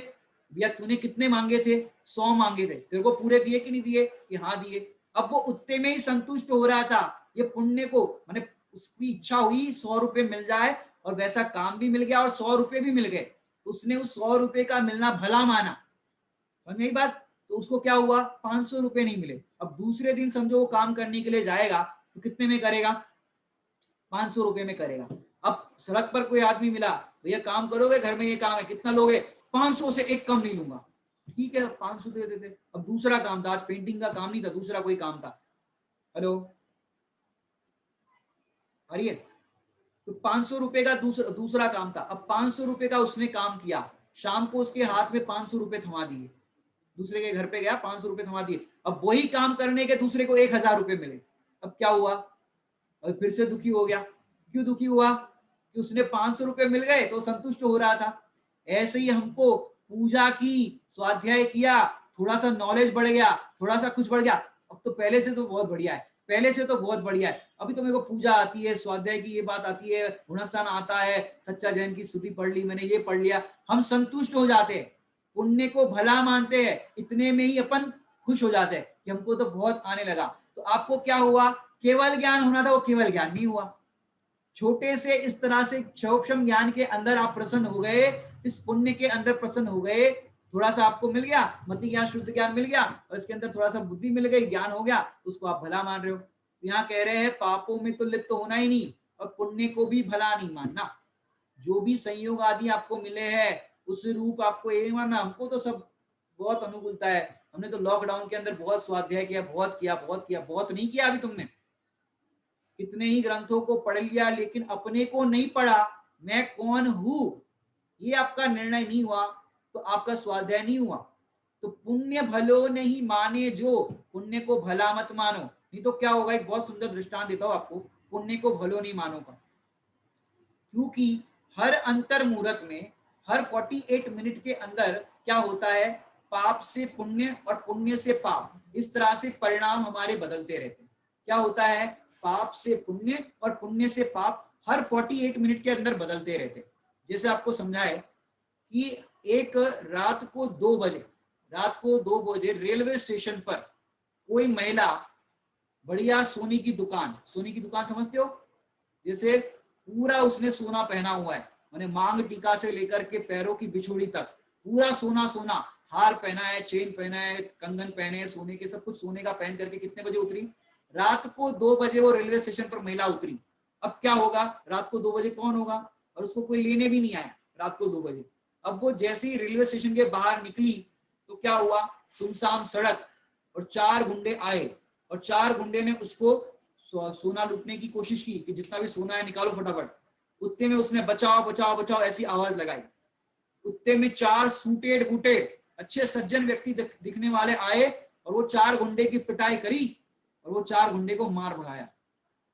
भैया तूने कितने मांगे थे? 100 मांगे थे, तेरे को पूरे दिए कि नहीं दिए? कि हाँ दिए। अब वो उतने में ही संतुष्ट हो रहा था। ये पुण्य को माने उसकी इच्छा हुई 100 रुपए मिल जाए और वैसा काम भी मिल गया और 100 रुपए भी मिल गए, तो उसने उस 100 रुपए का मिलना भला माना। समझ यही बात? तो उसको क्या हुआ? 500 रुपए नहीं मिले। अब दूसरे दिन समझो वो काम करने के लिए जाएगा तो कितने में करेगा? 500 रुपए में करेगा। अब सड़क पर कोई आदमी मिला, भैया काम करोगे, घर में ये काम है, कितना लोगे? 500 से एक कम नहीं लूंगा। ठीक है 500 दे देते। अब दूसरा काम था, आज पेंटिंग का काम नहीं था, दूसरा कोई काम था। हेलो, अरे तो 500 रुपए का दूसरा काम था। अब 500 रुपए का उसने काम किया, शाम को उसके हाथ में 500 रुपए थमा दिए। दूसरे के घर पे गया, 500 रुपए थमा दिए। अब वही काम करने के दूसरे को 1000 रुपए मिले। अब क्या हुआ? और फिर से दुखी हो गया। क्यों दुखी हुआ? कि उसने 500 रुपए मिल गए तो संतुष्ट हो रहा था। ऐसे ही हमको पूजा की, स्वाध्याय किया, थोड़ा सा नॉलेज बढ़ गया, थोड़ा सा कुछ बढ़ गया, अब तो पहले से तो बहुत बढ़िया है, पहले से तो बहुत बढ़िया है। अभी तो मेरे को पूजा आती है, स्वाध्याय की ये बात आती है, गुणस्थान आता है, सच्चा जैन की स्तुति पढ़ ली मैंने, ये पढ़ लिया, हम संतुष्ट हो जाते हैं, पुण्य को भला मानते हैं, इतने में ही अपन खुश हो जाते हैं कि हमको तो बहुत आने लगा। तो आपको क्या हुआ? केवल ज्ञान होना था, वो केवल ज्ञान नहीं हुआ। छोटे से इस तरह से सूक्ष्म ज्ञान के अंदर आप प्रसन्न हो गए, इस पुण्य के अंदर प्रसन्न हो गए, थोड़ा सा आपको मिल गया, मति ज्ञान शुद्ध ज्ञान मिल गया और इसके अंदर थोड़ा सा बुद्धि मिल गई, ज्ञान हो गया, उसको आप भला मान रहे हो। यहाँ कह रहे हैं पापों में तो लिप्त होना ही नहीं और पुण्य को भी भला नहीं मानना। जो भी संयोग आदि आपको मिले हैं उस रूप आपको ये मानना। हमको तो सब बहुत अनुकूलता है, हमने तो लॉकडाउन के अंदर बहुत स्वाध्याय किया, बहुत किया, बहुत किया, बहुत नहीं किया अभी तुमने, कितने ही ग्रंथों को पढ़ लिया लेकिन अपने को नहीं पढ़ा, मैं कौन हूं ये आपका निर्णय नहीं हुआ, तो आपका स्वाध्याय नहीं हुआ। तो पुण्य भलो नहीं माने जो, पुण्य को भला मत मानो, नहीं तो क्या होगा। एक बहुत सुंदर दृष्टांत देता हूं आपको, पुण्य को भलो नहीं मानो का। क्योंकि हर अंतर मुहूर्त में, हर 48 मिनट के अंदर क्या होता है, पाप से पुण्य और पुण्य से पाप, इस तरह से परिणाम हमारे बदलते रहते हैं। क्या होता है, पाप से पुण्य और पुण्य से पाप हर 48 मिनट के अंदर बदलते रहते हैं। जैसे आपको समझाए कि एक रात को 2 बजे रेलवे स्टेशन पर कोई महिला बढ़िया सोने की दुकान समझते हो, जैसे पूरा उसने सोना पहना हुआ है, माने मांग टीका से लेकर के पैरों की बिछुड़ी तक पूरा सोना सोना, हार पहना है, चेन पहना है, कंगन पहने हैं सोने के, सब कुछ सोने का पहन करके कितने बजे उतरी? रात को 2 बजे वो रेलवे स्टेशन पर महिला उतरी। अब क्या होगा, रात को 2 बजे कौन होगा, और उसको कोई लेने भी नहीं आया रात को 2 बजे। अब वो जैसे ही रेलवे स्टेशन के बाहर निकली तो क्या हुआ, सुनसान सड़क, और 4 गुंडे आए और 4 गुंडे ने उसको सोना लूटने की कोशिश की कि जितना भी सोना है निकालो फटाफट। उतने में उसने बचाओ बचाओ बचाओ ऐसी आवाज लगाई। उतने में 4 सूटेड बूटेड अच्छे सज्जन व्यक्ति दिखने वाले आए और वो 4 गुंडे की पिटाई करी और वो 4 गुंडे को मार भगाया।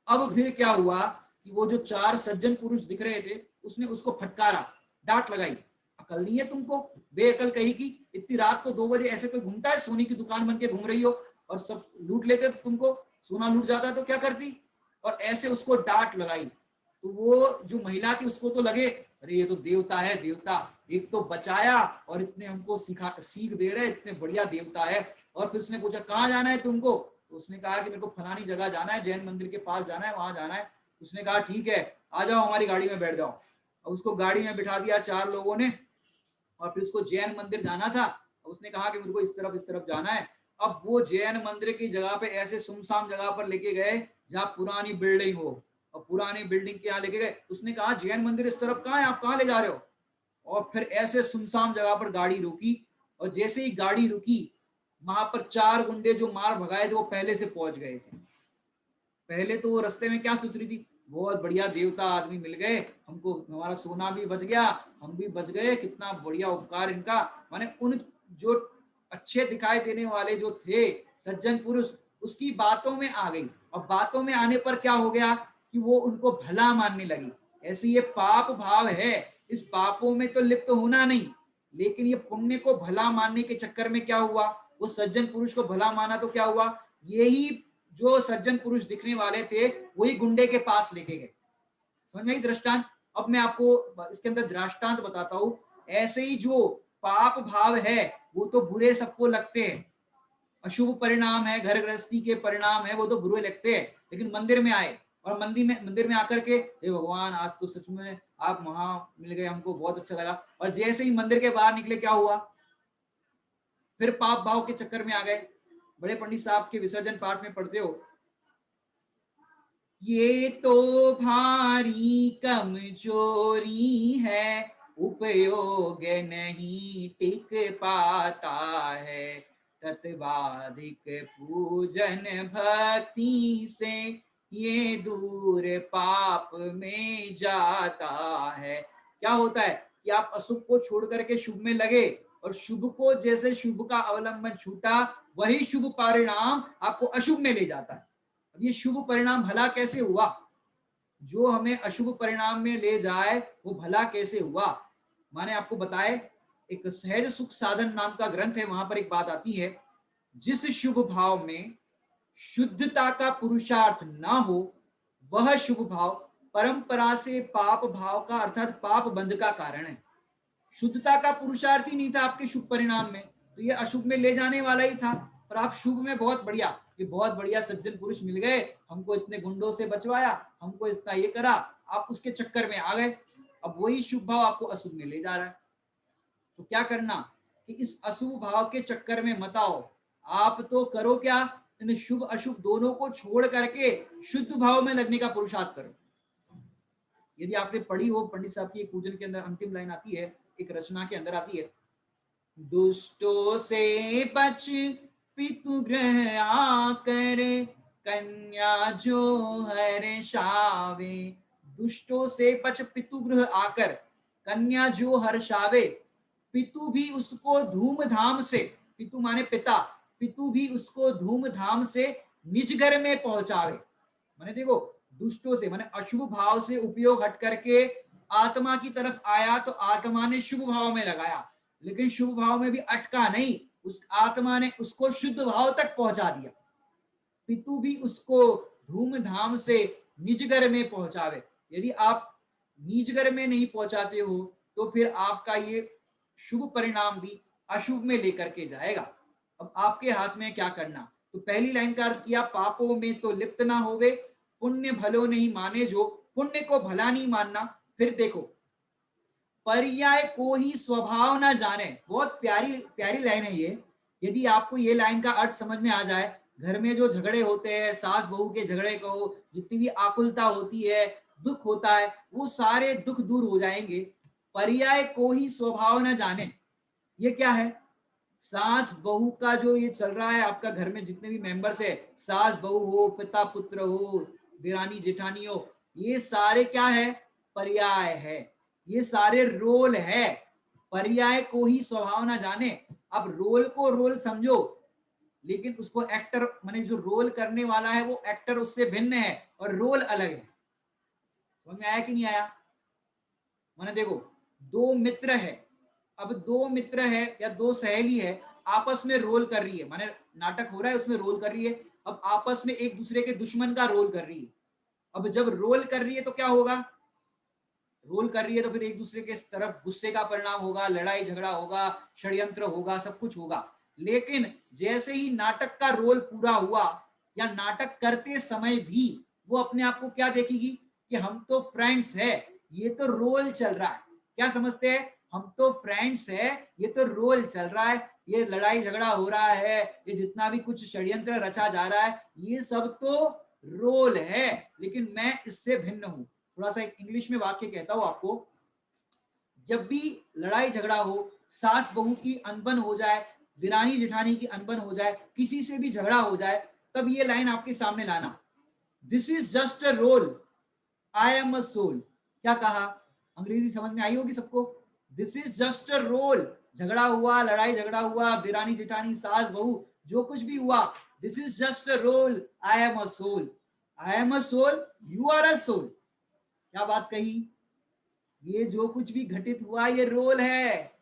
अब फिर क्या हुआ कि वो जो 4 सज्जन पुरुष दिख रहे थे उसने उसको फटकारा, डांट लगाई, अकल नहीं है तुमको, बेअकल कही की, इतनी रात को 2 बजे ऐसे कोई घूमता है, सोने की दुकान बन के घूम रही हो और सब लूट लेते, तो तुमको सोना लूट जाता तो क्या करती, और ऐसे उसको डांट लगाई। तो वो जो महिला थी उसको तो लगे अरे ये तो देवता है, देवता एक तो बचाया और इतने हमको सीख दे रहे, इतने बढ़िया देवता है। और फिर उसने पूछा कहाँ जाना है तुमको, तो उसने कहा कि मेरे को फलानी जगह जाना है, जैन मंदिर के पास जाना है, वहां जाना है। उसने कहा ठीक है आ जाओ हमारी गाड़ी में बैठ जाओ। और उसको गाड़ी में बिठा दिया 4 लोगों ने, और फिर उसको जैन मंदिर जाना था। उसने कहा कि मेरे को इस तरफ जाना है। अब वो जैन मंदिर की जगह पे ऐसे सुनसान जगह पर लेके गए जहाँ पुरानी बिल्डिंग हो, और पुरानी बिल्डिंग के यहाँ लेके गए। उसने कहा जैन मंदिर इस तरफ कहाँ है, आप कहाँ ले जा रहे हो? और फिर ऐसे सुनसान जगह पर गाड़ी रुकी, और जैसे ही गाड़ी रुकी वहां पर 4 गुंडे जो मार भगाए थे वो पहले से पहुंच गए थे। पहले तो वो रास्ते में क्या सोच रही थी, बहुत बढ़िया देवता आदमी मिल गए हमको, हमारा सोना भी बच गया, हम भी बच गए, कितना बढ़िया उपकार इनका। माने उन जो अच्छे दिखाई देने वाले जो थे सज्जन पुरुष उसकी बातों में आ गई, और बातों में आने पर क्या हो गया कि वो उनको भला मानने लगी। ऐसे ये पाप भाव है, इस पापों में तो लिप्त होना नहीं, लेकिन ये पुण्य को भला मानने के चक्कर में क्या हुआ, वो सज्जन पुरुष को भला माना तो क्या हुआ, यही जो सज्जन पुरुष दिखने वाले थे वही गुंडे के पास लेके गए। समझ में आई दृष्टांत? अब मैं आपको इसके अंदर दृष्टांत बताता हूं। ऐसे ही जो पाप भाव है वो तो बुरे सबको लगते हैं, अशुभ परिणाम है, घर गृहस्थी के परिणाम है, वो तो बुरे लगते हैं। लेकिन मंदिर में आए और मंदिर में आकर के हे भगवान आज तो सच में आप वहां मिल गए, हमको बहुत अच्छा लगा, और जैसे ही मंदिर के बाहर निकले क्या हुआ, फिर पाप भाव के चक्कर में आ गए। बड़े पंडित साहब के विसर्जन पाठ में पढ़ते हो, ये तो भारी कमजोरी है, उपयोग नहीं टिक पाता है, तत्वाधिक पूजन भक्ति से ये दूर पाप में जाता है। क्या होता है कि आप अशुभ को छोड़ करके शुभ में लगे, और शुभ को जैसे शुभ का अवलंबन छूटा वही शुभ परिणाम आपको अशुभ में ले जाता है। अब ये शुभ परिणाम भला कैसे हुआ, जो हमें अशुभ परिणाम में ले जाए वो भला कैसे हुआ? माने आपको बताए, एक सहज सुख साधन नाम का ग्रंथ है, वहां पर एक बात आती है, जिस शुभ भाव में शुद्धता का पुरुषार्थ ना हो वह शुभ भाव परंपरा से पाप भाव का अर्थात पाप बंध का कारण है। शुद्धता का पुरुषार्थ ही नहीं था आपके शुभ परिणाम में, तो ये अशुभ में ले जाने वाला ही था। पर आप शुभ में बहुत बढ़िया, ये बहुत बढ़िया सज्जन पुरुष मिल गए, हमको इतने गुंडों से बचवाया, हमको इतना ये करा, आप उसके चक्कर में आ गए। अब वही शुभ भाव आपको अशुभ में ले जा रहा है। तो क्या करना कि इस अशुभ भाव के चक्कर में मत आओ। आप तो करो क्या, इन शुभ अशुभ दोनों को छोड़ करके शुद्ध भाव में लगने का पुरुषार्थ करो। यदि आपने पढ़ी हो पंडित साहब की एक पूजन के अंदर अंतिम लाइन आती है, एक रचना के अंदर आती है, दुष्टों से बच पितु ग्रह आकर कन्या जो हर्षावे। दुष्टों से बच पितु गृह आकर कन्या जो हर्षावे, पितु भी उसको धूमधाम से, पितु माने पिता, पितु भी उसको धूमधाम से निज घर में पहुंचावे। माने देखो, दुष्टों से माने अशुभ भाव से उपयोग हट करके आत्मा की तरफ आया तो आत्मा ने शुभ भाव में लगाया, लेकिन शुभ भाव में भी अटका नहीं, उस आत्मा ने उसको शुद्ध भाव तक पहुंचा दिया। पितु भी उसको धूमधाम से निजगर में पहुंचावे। यदि आप निजगर में नहीं पहुंचाते हो तो फिर आपका ये शुभ परिणाम भी अशुभ में लेकर के जाएगा। अब आपके हाथ में क्या करना। तो पहली लाइन का अर्थ किया, पापों में तो लिप्त ना होवे, पुण्य भलो नहीं माने जो, पुण्य को भला नहीं मानना। फिर देखो, पर्याय को ही स्वभाव ना जाने, बहुत प्यारी प्यारी लाइन है ये। यदि आपको ये लाइन का अर्थ समझ में आ जाए, घर में जो झगड़े होते हैं, सास बहू के झगड़े कहो, जितनी भी आकुलता होती है, दुख होता है, वो सारे दुख दूर हो जाएंगे। पर्याय को ही स्वभाव न जाने, ये क्या है? सास बहू का जो ये चल रहा है, आपका घर में जितने भी मेंबर्स है, सास बहू हो, पिता पुत्र हो, दिरानी जेठानी हो, ये सारे क्या है? पर्याय है, ये सारे रोल है। पर्याय को ही स्वभाव ना जाने। अब रोल को रोल समझो, लेकिन उसको एक्टर माने जो रोल करने वाला है वो एक्टर उससे भिन्न है और रोल अलग है। समझ में आया कि नहीं आया? माने देखो, दो मित्र है, अब दो मित्र है या दो सहेली है, आपस में रोल कर रही है, माने नाटक हो रहा है उसमें रोल कर रही है। अब आपस में एक दूसरे के दुश्मन का रोल कर रही है। अब जब रोल कर रही है तो क्या होगा? रोल कर रही है तो फिर एक दूसरे के तरफ गुस्से का परिणाम होगा, लड़ाई झगड़ा होगा, षड्यंत्र होगा, सब कुछ होगा। लेकिन जैसे ही नाटक का रोल पूरा हुआ, या नाटक करते समय भी वो अपने आप को क्या देखेगी कि हम तो फ्रेंड्स है, ये तो रोल चल रहा है। क्या समझते हैं? हम तो फ्रेंड्स है, ये तो रोल चल रहा है, ये लड़ाई झगड़ा हो रहा है, ये जितना भी कुछ षड्यंत्र रचा जा रहा है, ये सब तो रोल है, लेकिन मैं इससे भिन्न हूं। थोड़ा सा एक इंग्लिश में वाक्य कहता हूं आपको। जब भी लड़ाई झगड़ा हो, सास बहू की अनबन हो जाए, दिरानी जेठानी की अनबन हो जाए, किसी से भी झगड़ा हो जाए, तब ये लाइन आपके सामने लाना, this is just a role, I am a soul. क्या कहा? अंग्रेजी समझ में आई होगी सबको। This is just a role, झगड़ा हुआ, लड़ाई झगड़ा हुआ, दिरानी जेठानी, सास बहू, जो कुछ भी हुआ, this is just a role, I am a soul. I am a soul, you are a soul. क्या बात कही? ये जो कुछ भी घटित हुआ ये रोल है,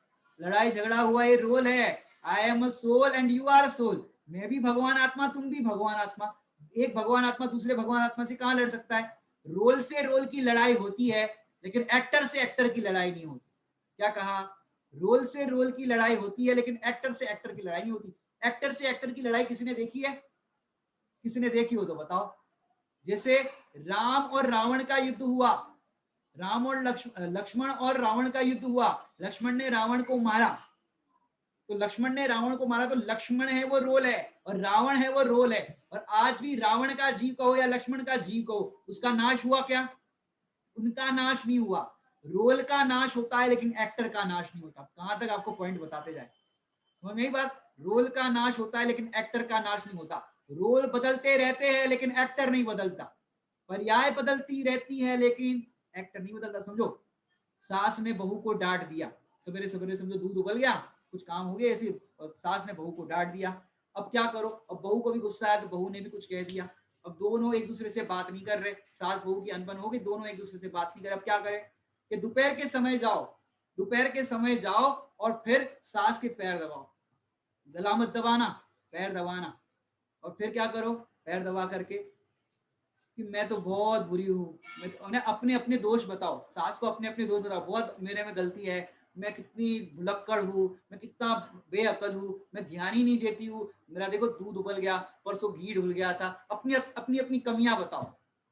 लड़ाई झगड़ा हुआ ये रोल है। I am a soul and you are soul, मैं भी भगवान आत्मा, तुम भी भगवान आत्मा। एक भगवान आत्मा दूसरे भगवान आत्मा से कहां लड़ सकता है? रोल से रोल की लड़ाई होती है, लेकिन एक्टर से एक्टर की लड़ाई नहीं होती। क्या कहा? रोल से रोल की लड़ाई होती है, लेकिन एक्टर से एक्टर की लड़ाई नहीं होती। एक्टर से एक्टर की लड़ाई किसी ने देखी है? किसी ने देखी हो तो बताओ। जैसे राम और रावण का युद्ध हुआ, राम और लक्ष्मण और रावण का युद्ध हुआ, लक्ष्मण ने रावण को मारा, तो लक्ष्मण ने रावण को मारा, तो लक्ष्मण है वो रोल है और रावण है वो रोल है। और आज भी रावण का जीव कहो या लक्ष्मण का जीव कहो, उसका नाश हुआ क्या? उनका नाश नहीं हुआ। रोल का नाश होता है, लेकिन एक्टर का नाश नहीं होता। कहां तक आपको पॉइंट बताते जाए, समझ में बात? रोल का नाश होता है, लेकिन एक्टर का नाश नहीं होता। रोल बदलते रहते हैं, लेकिन एक्टर नहीं बदलता। पर्याय बदलती रहती है, लेकिन एक्टर नहीं बदलता। समझो, सास ने बहू को डांट दिया, सवेरे सवेरे समझो दूध उबल गया, कुछ काम हो गया ऐसे, और सास ने बहू को डांट दिया। अब क्या करो? अब बहू को भी गुस्सा आया, तो बहू ने भी कुछ कह दिया। अब दोनों एक दूसरे से बात नहीं कर रहे, सास बहू की अनबन हो गई, दोनों एक दूसरे से बात नहीं कर रहे। अब क्या करें? कि दोपहर के समय जाओ, दोपहर के समय जाओ और फिर सास के पैर दबाओ, गला मत दबाना, पैर दबाना। और फिर क्या करो? पैर दबा करके कि मैं तो बहुत बुरी हूँ, मैं तो, उन्हें अपने अपने दोष बताओ, सास को अपने अपने दोष बताओ, बहुत मेरे में गलती है, मैं कितनी भुलक्कड़ हूँ, मैं कितना बेअकल हूँ, मैं ध्यान ही नहीं देती हूँ, मेरा देखो दूध उबल गया, परसों घी ढुल गया था। अपनी अपनी अपनी कमियां बताओ।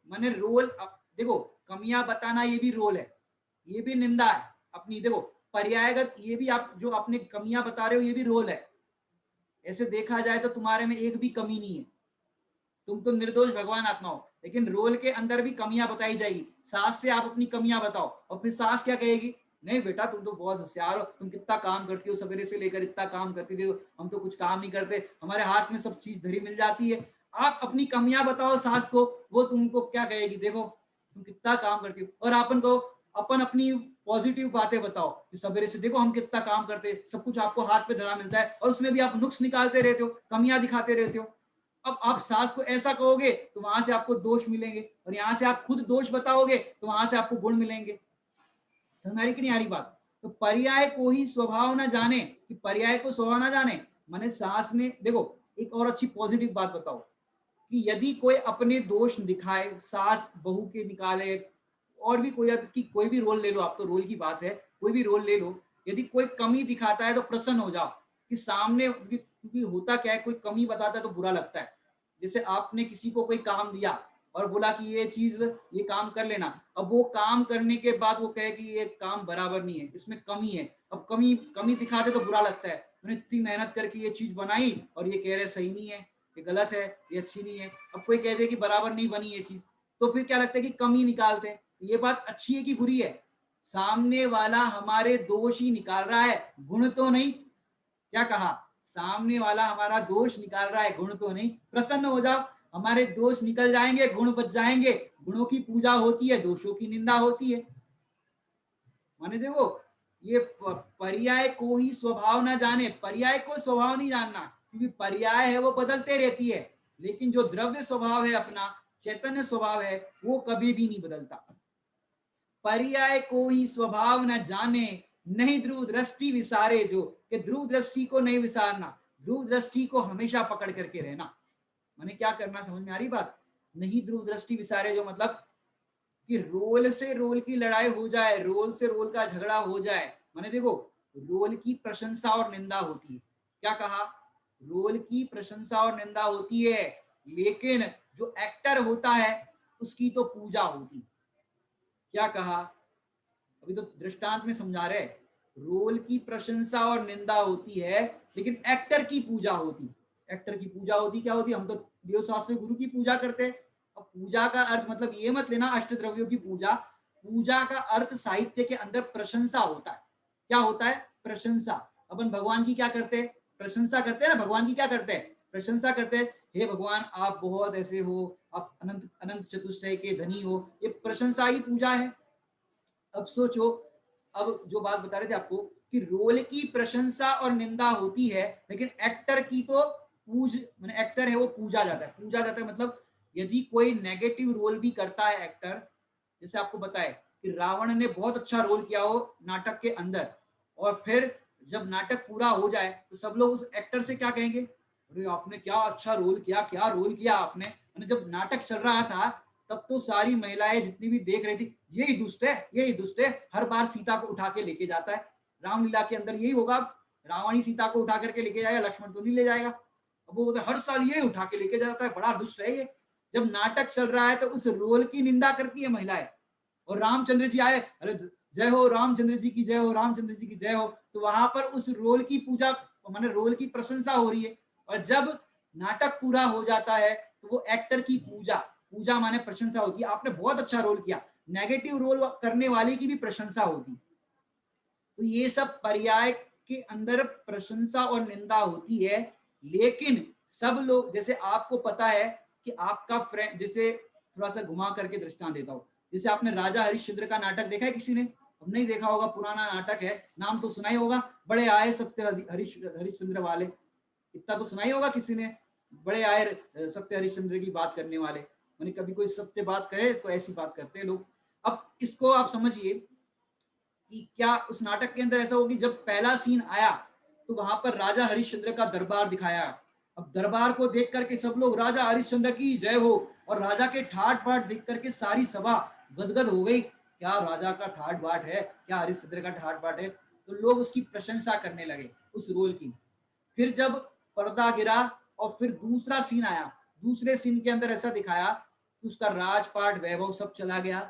मैंने रोल देखो, कमियां बताना ये भी रोल है, ये भी निंदा है अपनी। देखो, पर्यायगत ये भी, आप जो अपने कमियां बता रहे हो ये भी रोल है। ऐसे देखा जाए तो तुम्हारे में एक भी कमी नहीं है, तुम तो निर्दोष भगवान आत्मा हो, लेकिन रोल के अंदर भी कमियां बताई जाएगी। सास से आप अपनी कमियां बताओ, और फिर सास क्या कहेगी? नहीं बेटा, तुम तो बहुत होशियार हो, तुम कितना काम करती हो, सवेरे से लेकर इतना काम करती हो, हम तो कुछ काम नहीं करते, हमारे हाथ में सब चीज धरी मिल जाती है। आप अपनी कमियां बताओ सास को, वो तुमको क्या कहेगी? देखो तुम कितना काम करती हो। और अपन को, अपन अपनी पॉजिटिव बातें बताओ कि सवेरे से देखो हम कितना काम करते, सब कुछ आपको हाथ पे धरा मिलता है, और उसमें भी आप नुक्स निकालते रहते हो, कमियां दिखाते रहते हो। अब आप सास को ऐसा कहोगे तो वहां से आपको दोष मिलेंगे, और यहाँ से आप खुद दोष बताओगे तो वहां से आपको गुण मिलेंगे। समझ आ रही कि नहीं आ रही बात? तो पर्याय को ही स्वभाव ना जाने, कि पर्याय को स्वभाव ना जाने माने सास ने, देखो एक और अच्छी पॉजिटिव बात बताओ, कि यदि कोई अपने दोष दिखाए, सास बहू के निकाले, और भी कोई भी रोल ले लो आप, तो रोल की बात है, कोई भी रोल ले लो, यदि कोई कमी दिखाता है तो प्रसन्न हो जाओ कि सामने, क्योंकि होता क्या है, कोई कमी बताता है तो बुरा लगता है। जैसे आपने किसी को कोई काम दिया और बोला कि ये चीज, ये काम कर लेना, अब वो काम करने के बाद वो कहे कि ये काम बराबर नहीं है, इसमें कमी है, अब कमी कमी दिखाते तो बुरा लगता है। मैंने इतनी मेहनत करके ये चीज बनाई और ये कह रहे सही नहीं है, ये गलत है, ये अच्छी नहीं है। अब कोई कह दे कि बराबर नहीं बनी ये चीज, तो फिर क्या लगता है कि कमी निकालते हैं। ये बात अच्छी है कि बुरी है? सामने वाला हमारे दोष ही निकाल रहा है, गुण तो नहीं। क्या कहा? सामने वाला हमारा दोष निकाल रहा है, गुण तो नहीं। प्रसन्न हो जाओ, हमारे दोष निकल जाएंगे, गुण बच जाएंगे। गुणों की पूजा होती है, दोषों की निंदा होती है। माने देखो, ये पर्याय को ही स्वभाव ना जाने, पर्याय को स्वभाव नहीं जानना, क्योंकि पर्याय है वो बदलते रहती है, लेकिन जो द्रव्य स्वभाव है अपना, चैतन्य स्वभाव है, वो कभी भी नहीं बदलता। पर्याय को ही स्वभाव न जाने, नहीं ध्रुव दृष्टि विसारे जो, कि ध्रुव दृष्टि को नहीं विसारना, ध्रुव दृष्टि को हमेशा पकड़ करके रहना। मैंने क्या करना, समझ में आ रही बात? नहीं ध्रुव दृष्टि विसारे जो मतलब कि रोल से रोल की लड़ाई हो जाए, रोल से रोल का झगड़ा हो जाए। मैंने देखो, रोल की प्रशंसा और निंदा होती है। क्या कहा? रोल की प्रशंसा और निंदा होती है, लेकिन जो एक्टर होता है उसकी तो पूजा होती है। क्या कहा? अभी तो दृष्टांत में समझा रहे, रोल की प्रशंसा और निंदा होती है, लेकिन एक्टर की पूजा होती। एक्टर की पूजा होती क्या होती? हम तो देव शास्त्र गुरु की पूजा करते हैं। अब पूजा का अर्थ मतलब ये मत लेना अष्ट द्रव्यों की पूजा। पूजा का अर्थ साहित्य के अंदर प्रशंसा होता है। क्या होता है? प्रशंसा। अपन भगवान की क्या करते हैं? प्रशंसा करते हैं ना। भगवान की क्या करते हैं? प्रशंसा करते हैं। हे भगवान, आप बहुत ऐसे हो, आप अनंत अनंत चतुष्टय के धनी हो। ये प्रशंसा ही पूजा है। अब सोचो, अब जो बात बता रहे थे आपको कि रोल की प्रशंसा और निंदा होती है, लेकिन एक्टर की तो मैंने एक्टर है वो पूजा जाता है। पूजा जाता है मतलब यदि कोई नेगेटिव रोल भी करता है एक्टर, जैसे आपको बताए कि रावण ने बहुत अच्छा रोल किया हो नाटक के अंदर, और फिर जब नाटक पूरा हो जाए तो सब लोग उस एक्टर से क्या कहेंगे? अरे आपने क्या अच्छा रोल किया, क्या रोल किया आपने। जब नाटक चल रहा था तब तो सारी महिलाएं जितनी भी देख रही थी, यही दुष्ट है, यही दुष्ट है, हर बार सीता को उठा के लेके जाता है। रामलीला के अंदर यही होगा, रावण ही सीता को उठा करके लेके जाएगा, लक्ष्मण तो नहीं ले जाएगा। अब वो हर साल ये उठा के लेके जाता है, बड़ा दुष्ट है ये। जब नाटक चल रहा है तो उस रोल की निंदा करती है महिलाएं, और रामचंद्र जी आए, अरे जय हो रामचंद्र जी की जय हो, रामचंद्र जी की जय हो, तो वहां पर उस रोल की पूजा, माने रोल की प्रशंसा हो रही है। और जब नाटक पूरा हो जाता है तो वो एक्टर की पूजा, पूजा माने प्रशंसा होती है, आपने बहुत अच्छा रोल किया। नेगेटिव रोल करने वाले की भी प्रशंसा होती। तो ये सब पर्याय के अंदर प्रशंसा और निंदा होती है। लेकिन सब लोग, जैसे आपको पता है कि आपका फ्रेंड, जैसे थोड़ा सा घुमा करके दृष्टांत देता हूं, जैसे आपने राजा हरिश्चंद्र का नाटक देखा है किसी ने? अब नहीं देखा होगा, पुराना नाटक है, नाम तो सुना ही होगा, बड़े आए सत्य हरिश्चंद्र वाले, इतना तो सुना ही होगा किसी ने। बड़े आए सत्य हरिश्चंद्र की बात करने वाले, मैंने कभी कोई सत्य बात करे तो ऐसी बात करते हैं लोग। अब इसको आप समझिए कि क्या उस नाटक के अंदर ऐसा हो कि जब पहला सीन आया तो वहां पर राजा हरिश्चंद्र का दरबार दिखाया। अब दरबार को देख करके सब लोग राजा हरिश्चंद्र की जय हो, और राजा के ठाट बाट देख करके सारी सभा गदगद हो गई। क्या राजा का ठाट बाट है, क्या हरिश्चंद्र का ठाट बाट है, तो लोग उसकी प्रशंसा करने लगे उस रोल की। फिर जब पर्दा गिरा और फिर दूसरा सीन आया, दूसरे सीन के अंदर ऐसा दिखाया कि उसका राजपाट वैभव सब चला गया,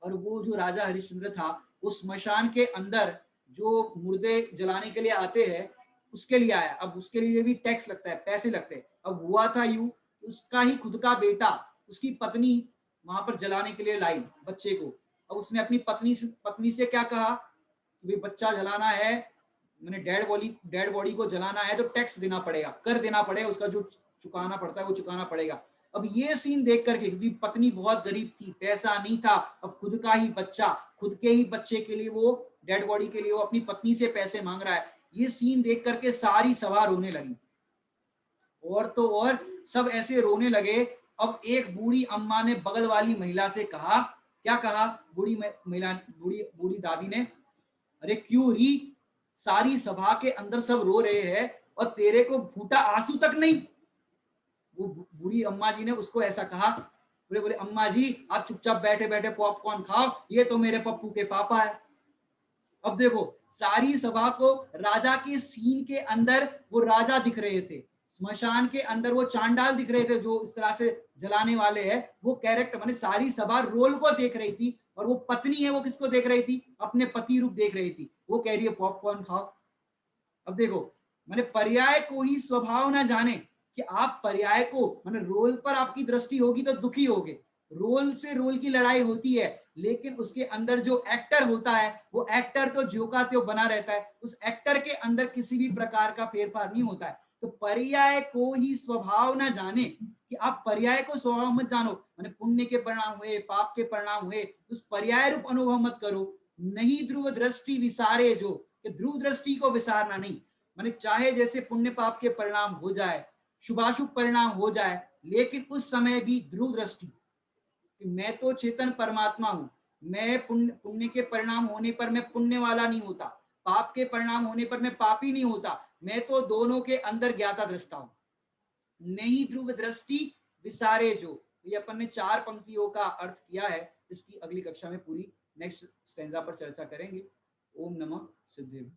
और वो जो राजा हरिश्चंद्र था वो स्मशान के अंदर जो मुर्दे जलाने के लिए आते हैं उसके लिए आया। अब उसके लिए भी टैक्स लगता है, पैसे लगते हैं। अब हुआ था यूं, उसका ही खुद का बेटा उसकी पत्नी वहां पर जलाने के लिए लाई बच्चे को। अब उसने अपनी पत्नी से क्या कहा कि भाई बच्चा जलाना है, मैंने डेड बॉडी को जलाना है तो टैक्स देना पड़ेगा, कर देना पड़ेगा, उसका जो चुकाना पड़ता है वो चुकाना पड़ेगा। अब ये सीन देख करके, क्योंकि पत्नी बहुत गरीब थी, पैसा नहीं था, अब खुद का ही बच्चा, खुद के ही बच्चे के लिए वो डेड बॉडी के लिए वो अपनी पत्नी से पैसे मांग रहा है, ये सीन देख करके सारी सभा रोने लगी। और तो और सब ऐसे रोने लगे। अब एक बूढ़ी अम्मा ने बगल वाली महिला से कहा, क्या कहा बूढ़ी महिला, बूढ़ी दादी ने, अरे क्यों री, सारी सभा के अंदर सब रो रहे हैं और तेरे को फूटा आंसू तक नहीं। वो बूढ़ी अम्मा जी ने उसको ऐसा कहा, बोले बोले अम्मा जी आप चुपचाप बैठे बैठे पॉपकॉर्न खाओ, ये तो मेरे पप्पू के पापा है। अब देखो, सारी सभा को राजा के सीन के अंदर वो राजा दिख रहे थे, स्मशान के अंदर वो चांडाल दिख रहे थे जो इस तरह से जलाने वाले हैं, वो कैरेक्टर माने सारी सभा रोल को देख रही थी, और वो पत्नी है वो किसको देख रही थी, अपने पति रूप देख रही थी। वो कह रही है पॉपकॉर्न खाओ। अब देखो, मैंने पर्याय को ही स्वभाव ना जाने, कि आप पर्याय को मैंने रोल पर आपकी दृष्टि होगी तो दुखी होगे, रोल से रोल की लड़ाई होती है, लेकिन उसके अंदर जो एक्टर होता है वो एक्टर तो ज्यों का त्यों बना रहता है, उस एक्टर के अंदर किसी भी प्रकार का फेरफार नहीं होता है। तो पर्याय को ही स्वभाव ना जाने, कि आप पर्याय को स्वभाव मत जानो, मैंने पुण्य के परिणाम हुए, पाप के परिणाम हुए, उस पर्याय रूप अनुभव मत करो। नहीं ध्रुव दृष्टि विसारे जो, कि ध्रुव दृष्टि को विसारना नहीं, माने चाहे जैसे पुण्य पाप के परिणाम हो जाए, शुभाशुभ परिणाम हो जाए, लेकिन उस समय भी ध्रुव दृष्टि, कि मैं तो चेतन परमात्मा हूं, मैं पुण्य पुण्य के परिणाम होने पर मैं पुण्य वाला नहीं होता, पाप के परिणाम होने पर मैं पापी नहीं होता, मैं तो दोनों के अंदर ज्ञाता दृष्टा हूं। नहीं ध्रुव दृष्टि विसारे जो, ये अपन ने 4 पंक्तियों का अर्थ किया है, इसकी अगली कक्षा में पूरी नेक्स्ट स्टेंजा पर चर्चा करेंगे। ओम नमः सिद्धेश्वराय।